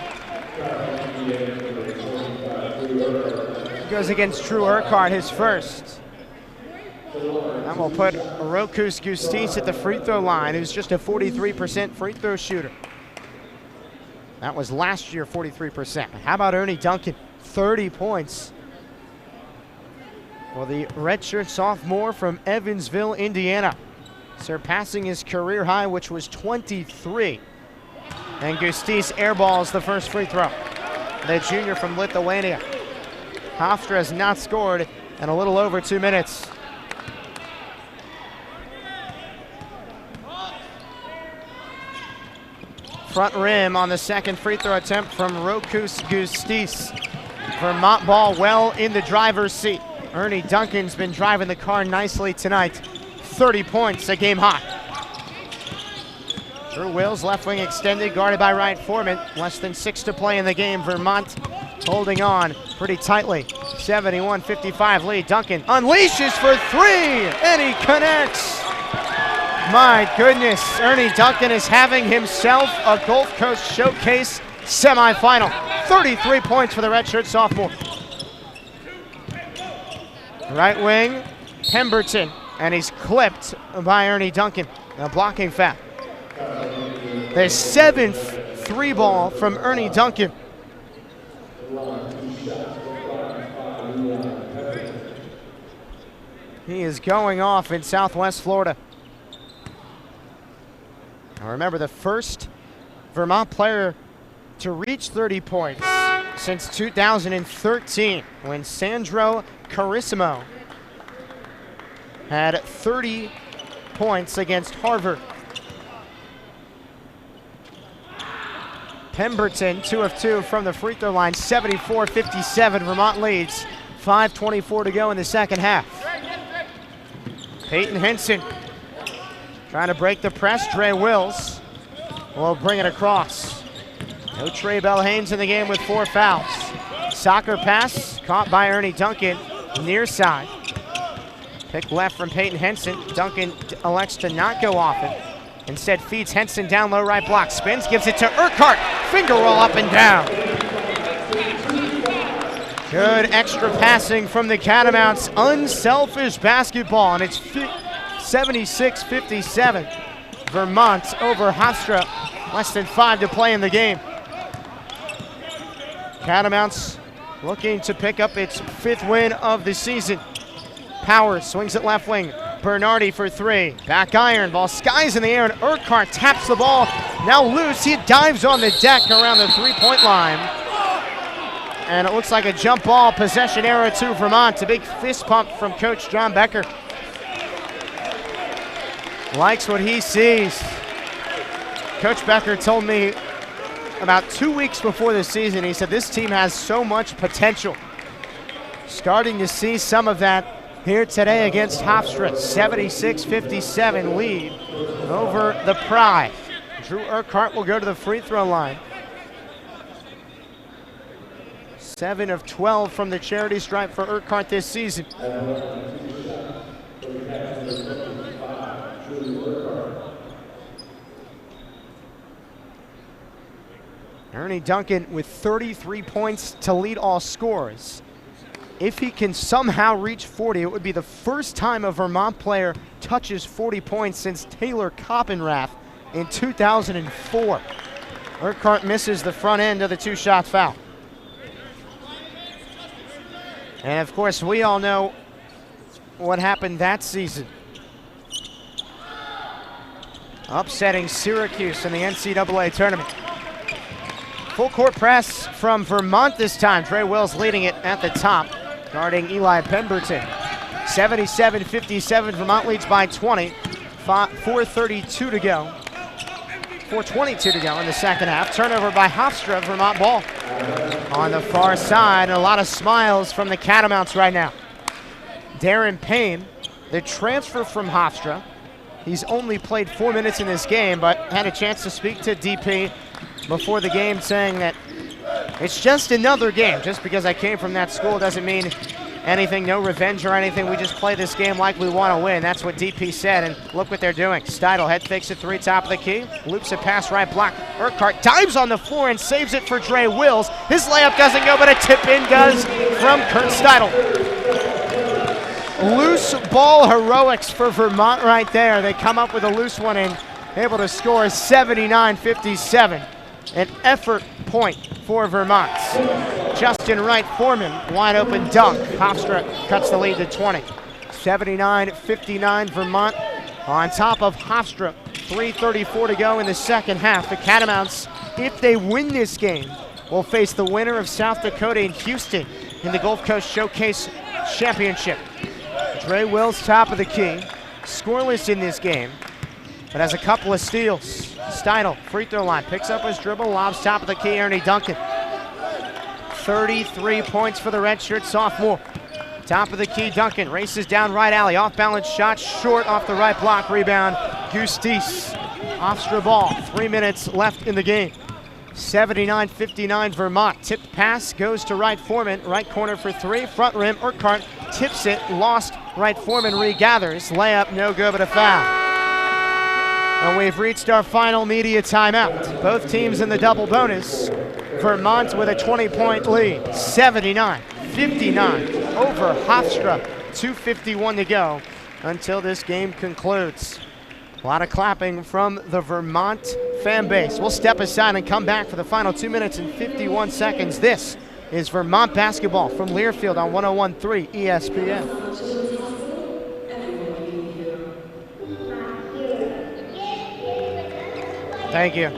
Goes against Drew Urquhart, his first. And we'll put Rokus Gustis at the free throw line, who's just a 43% free throw shooter. That was last year, 43%. How about Ernie Duncan? 30 points for the redshirt sophomore from Evansville, Indiana, surpassing his career high, which was 23. And Gustis airballs the first free throw. The junior from Lithuania. Hofstra has not scored in a little over 2 minutes. Front rim on the second free throw attempt from Rokus Gustis. Vermont ball well in the driver's seat. Ernie Duncan's been driving the car nicely tonight. 30 points, a game high. Drew Wills, left wing extended, guarded by Wright Foreman. Less than 6 to play in the game. Vermont holding on pretty tightly. 71-55 lead. Duncan unleashes for 3, and he connects. My goodness, Ernie Duncan is having himself a Gulf Coast Showcase semifinal. 33 points for the redshirt sophomore. Right wing, Pemberton, and he's clipped by Ernie Duncan. A blocking foul. The 7th 3-ball from Ernie Duncan. He is going off in Southwest Florida. Now remember, the first Vermont player to reach 30 points since 2013, when Sandro Carissimo had 30 points against Harvard. Pemberton, 2 of 2 from the free throw line, 74-57. Vermont leads, 5:24 to go in the second half. Peyton Henson trying to break the press. Dre Wills will bring it across. No Trey Bell-Haynes in the game with 4 fouls. Soccer pass caught by Ernie Duncan, near side. Pick left from Peyton Henson. Duncan elects to not go off it. Instead feeds Henson down low right block. Spins, gives it to Urquhart. Finger roll up and down. Good extra passing from the Catamounts. Unselfish basketball, and it's 76-57. Vermont over Hofstra. Less than 5 to play in the game. Catamounts looking to pick up its 5th win of the season. Powers swings it left wing. Bernardi for 3. Back iron. Ball skies in the air, and Urquhart taps the ball. Now loose. He dives on the deck around the 3-point line. And it looks like a jump ball. Possession error to Vermont. A big fist pump from Coach John Becker. Likes what he sees. Coach Becker told me about 2 weeks before the season, he said this team has so much potential. Starting to see some of that here today against Hofstra. 76-57 lead over the Pride. Drew Urquhart will go to the free throw line. 7 of 12 from the charity stripe for Urquhart this season. Ernie Duncan with 33 points to lead all scorers. If he can somehow reach 40, it would be the first time a Vermont player touches 40 points since Taylor Coppenrath in 2004. Urquhart misses the front end of the 2-shot foul. And of course, we all know what happened that season. Upsetting Syracuse in the NCAA tournament. Full court press from Vermont this time. Dre Wills leading it at the top, guarding Eli Pemberton. 77-57, Vermont leads by 20. 4:32 to go. 4:22 to go in the second half. Turnover by Hofstra, Vermont ball. On the far side, and a lot of smiles from the Catamounts right now. Darren Payne, the transfer from Hofstra. He's only played 4 minutes in this game, but had a chance to speak to DP before the game, saying that it's just another game. Just because I came from that school doesn't mean anything, no revenge or anything. We just play this game like we want to win. That's what DP said, and look what they're doing. Steidel head fakes a 3, top of the key. Loops a pass right block. Urquhart dives on the floor and saves it for Dre Wills. His layup doesn't go, but a tip-in does from Kurt Steidel. Loose ball heroics for Vermont right there. They come up with a loose one and able to score 79-57. An effort point for Vermont. Justin Wright Foreman, wide open dunk. Hofstra cuts the lead to 20. 79-59 Vermont on top of Hofstra. 3:34 to go in the second half. The Catamounts, if they win this game, will face the winner of South Dakota and Houston in the Gulf Coast Showcase Championship. Dre Wills, top of the key. Scoreless in this game, but has a couple of steals. Steidel, free throw line, picks up his dribble, lobs top of the key, Ernie Duncan. 33 points for the redshirt sophomore. Top of the key, Duncan races down right alley, off balance shot, short off the right block, rebound, Gustis. Hofstra ball, 3 minutes left in the game. 79-59 Vermont. Tipped pass goes to Wright Foreman, right corner for 3, front rim, Urquhart tips it, lost, Wright Foreman regathers, layup no good but a foul. And we've reached our final media timeout. Both teams in the double bonus. Vermont with a 20-point lead, 79-59 over Hofstra. 2:51 to go until this game concludes. A lot of clapping from the Vermont fan base. We'll step aside and come back for the final 2 minutes and 51 seconds. This is Vermont basketball from Learfield on 101.3 ESPN. Thank you.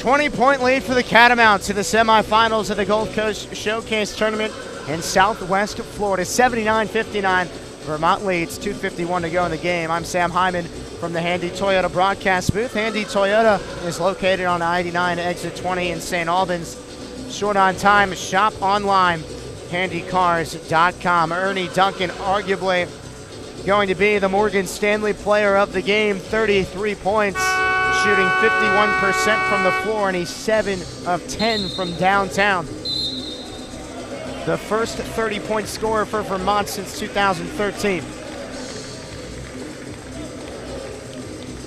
20-point lead for the Catamounts in the semifinals of the Gulf Coast Showcase Tournament in Southwest Florida. 79-59. Vermont leads, 2:51 to go in the game. I'm Sam Hyman from the Handy Toyota broadcast booth. Handy Toyota is located on I-89 exit 20 in St. Albans. Short on time, shop online, handycars.com. Ernie Duncan, arguably going to be the Morgan Stanley player of the game. 33 points, shooting 51% from the floor, and he's 7 of 10 from downtown. The first 30-point scorer for Vermont since 2013.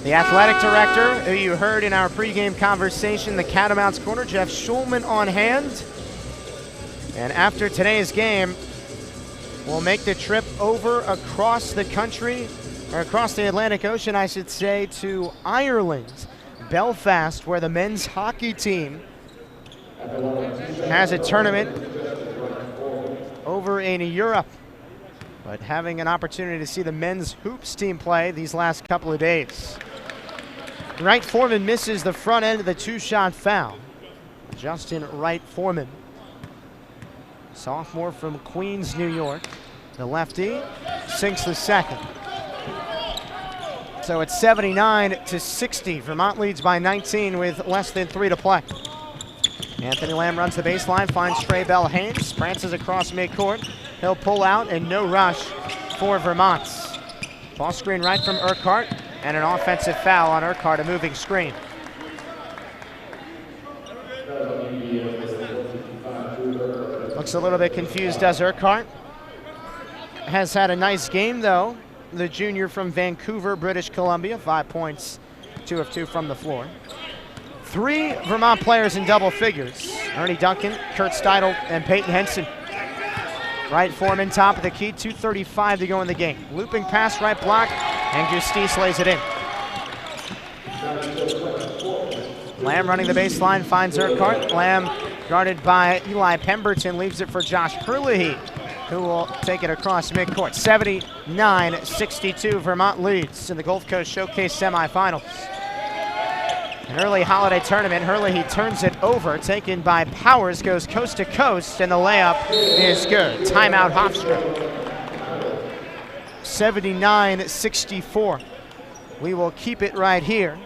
The athletic director, who you heard in our pregame conversation, the Catamounts corner, Jeff Schulman, on hand. And after today's game, we'll make the trip over across the country, or across the Atlantic Ocean, I should say, to Ireland, Belfast, where the men's hockey team has a tournament over in Europe, but having an opportunity to see the men's hoops team play these last couple of days. Wright Foreman misses the front end of the two-shot foul. Justin Wright Foreman, sophomore from Queens, New York. The lefty sinks the second. So it's 79-60. Vermont leads by 19 with less than 3 to play. Anthony Lamb runs the baseline, finds Trey Bell Haynes, prances across midcourt. He'll pull out and no rush for Vermont. Ball screen right from Urquhart, and an offensive foul on Urquhart, a moving screen. Looks a little bit confused, does Urquhart. Has had a nice game, though. The junior from Vancouver, British Columbia, 5 points, 2 of 2 from the floor. 3 Vermont players in double figures. Ernie Duncan, Kurt Steidel, and Peyton Henson. Wright Foreman, top of the key, 2:35 to go in the game. Looping pass, right block, and Gustis lays it in. Lamb running the baseline, finds Urquhart. Lamb guarded by Eli Pemberton, leaves it for Josh Herlihy, who will take it across midcourt. 79-62, Vermont leads in the Gulf Coast Showcase semifinals. An early holiday tournament, Herlihy turns it over, taken by Powers, goes coast to coast, and the layup is good. Timeout Hofstra. 79-64. We will keep it right here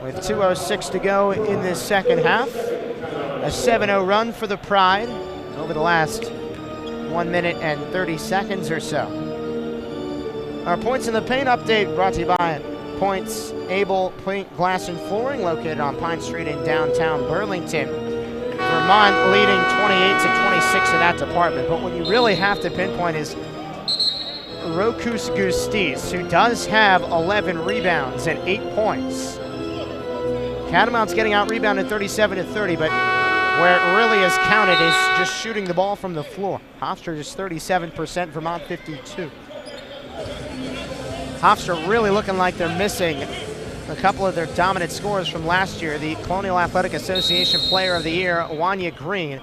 with 2:06 to go in this second half. A 7-0 run for the Pride over the last 1 minute and 30 seconds or so. Our points in the paint update brought to you by Points Able Paint, Glass, and Flooring, located on Pine Street in downtown Burlington. Vermont leading 28-26 in that department, but what you really have to pinpoint is Rokus Gustis, who does have 11 rebounds and 8 points. Catamounts getting out-rebounded 37-30, but where it really is counted is just shooting the ball from the floor. Hofstra just 37%, Vermont 52%. Hofstra really looking like they're missing a couple of their dominant scorers from last year. The Colonial Athletic Association Player of the Year, Wanya Green,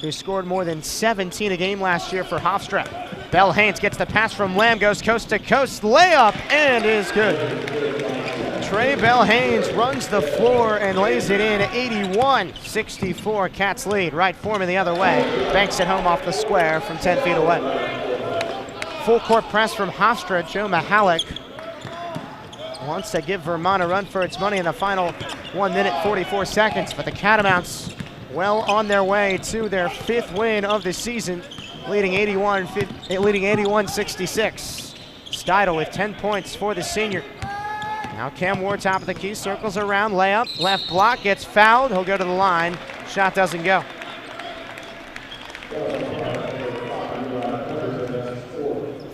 who scored more than 17 a game last year for Hofstra. Bell Haynes gets the pass from Lamb, goes coast to coast, layup, and is good. Trey Bell Haynes runs the floor and lays it in. 81-64, Cats lead. Wright Foreman the other way, banks it home off the square from 10 feet away. Full court press from Hofstra. Joe Mahalik wants to give Vermont a run for its money in the final 1 minute 44 seconds, but the Catamounts well on their way to their 5th win of the season, leading 81-66. Steidel with 10 points for the senior. Now Cam Ward, top of the key, circles around, layup, left block, gets fouled, he'll go to the line, shot doesn't go.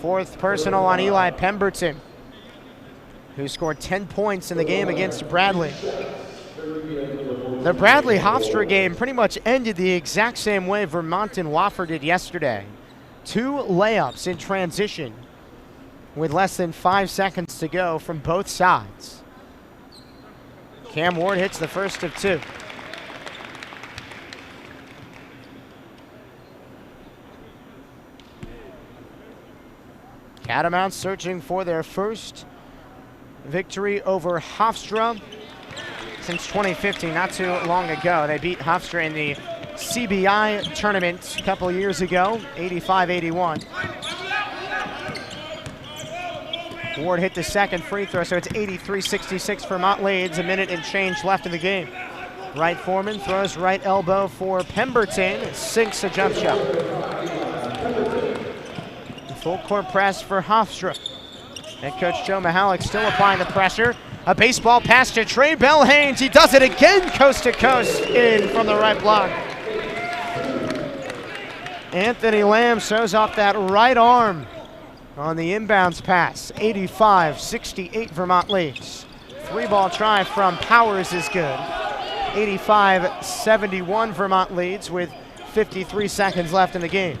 Fourth personal on Eli Pemberton, who scored 10 points in the game against Bradley. The Bradley-Hofstra game pretty much ended the exact same way Vermont and Wofford did yesterday. 2 layups in transition with less than 5 seconds to go from both sides. Cam Ward hits the first of 2. Catamounts searching for their first victory over Hofstra since 2015, not too long ago. They beat Hofstra in the CBI tournament a couple years ago, 85-81. Ward hit the second free throw, so it's 83-66. Vermont leads, a minute and change left in the game. Wright Foreman throws right elbow for Pemberton, sinks a jump shot. Full court press for Hofstra. Head coach Joe Mihalik still applying the pressure. A baseball pass to Trey Bell Haynes. He does it again, coast to coast, in from the right block. Anthony Lamb shows off that right arm on the inbounds pass. 85-68 Vermont leads. 3-ball try from Powers is good. 85-71 Vermont leads with 53 seconds left in the game.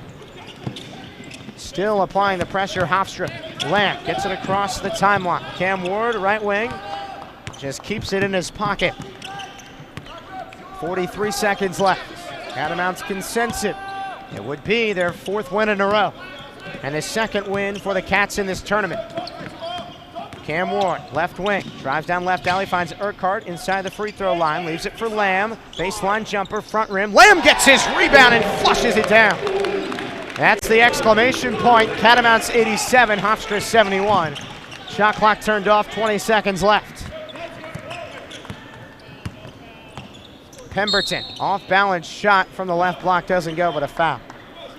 Still applying the pressure, Hofstra. Lamb gets it across the timeline. Cam Ward, right wing, just keeps it in his pocket. 43 seconds left. Catamounts can sense it. It would be their 4th win in a row and the 2nd win for the Cats in this tournament. Cam Ward, left wing, drives down left alley, finds Urquhart inside the free throw line, leaves it for Lamb. Baseline jumper, front rim. Lamb gets his rebound and flushes it down. That's the exclamation point. Catamounts 87, Hofstra 71. Shot clock turned off, 20 seconds left. Pemberton, off-balance shot from the left block, doesn't go, but a foul.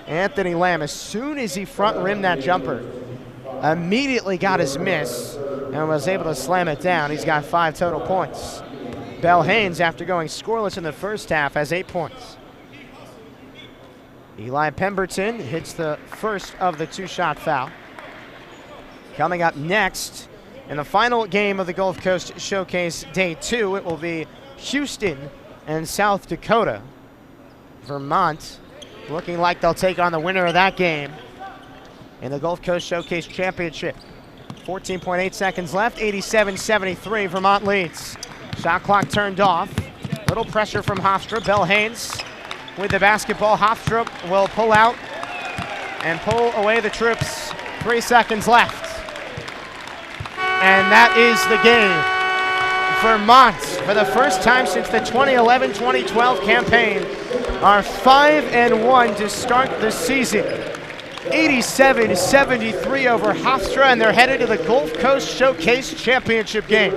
Anthony Lamb, as soon as he front rimmed that jumper, immediately got his miss and was able to slam it down. He's got 5 total points. Bell Haynes, after going scoreless in the first half, has 8 points. Eli Pemberton hits the first of the 2-shot foul. Coming up next, in the final game of the Gulf Coast Showcase Day 2, it will be Houston and South Dakota. Vermont looking like they'll take on the winner of that game in the Gulf Coast Showcase Championship. 14.8 seconds left, 87-73, Vermont leads. Shot clock turned off. Little pressure from Hofstra. Bell Haynes with the basketball. Hofstra will pull out and pull away the troops. 3 seconds left. And that is the game. Vermont, for the first time since the 2011-2012 campaign, are 5-1 to start the season. 87-73 over Hofstra, and they're headed to the Gulf Coast Showcase Championship game.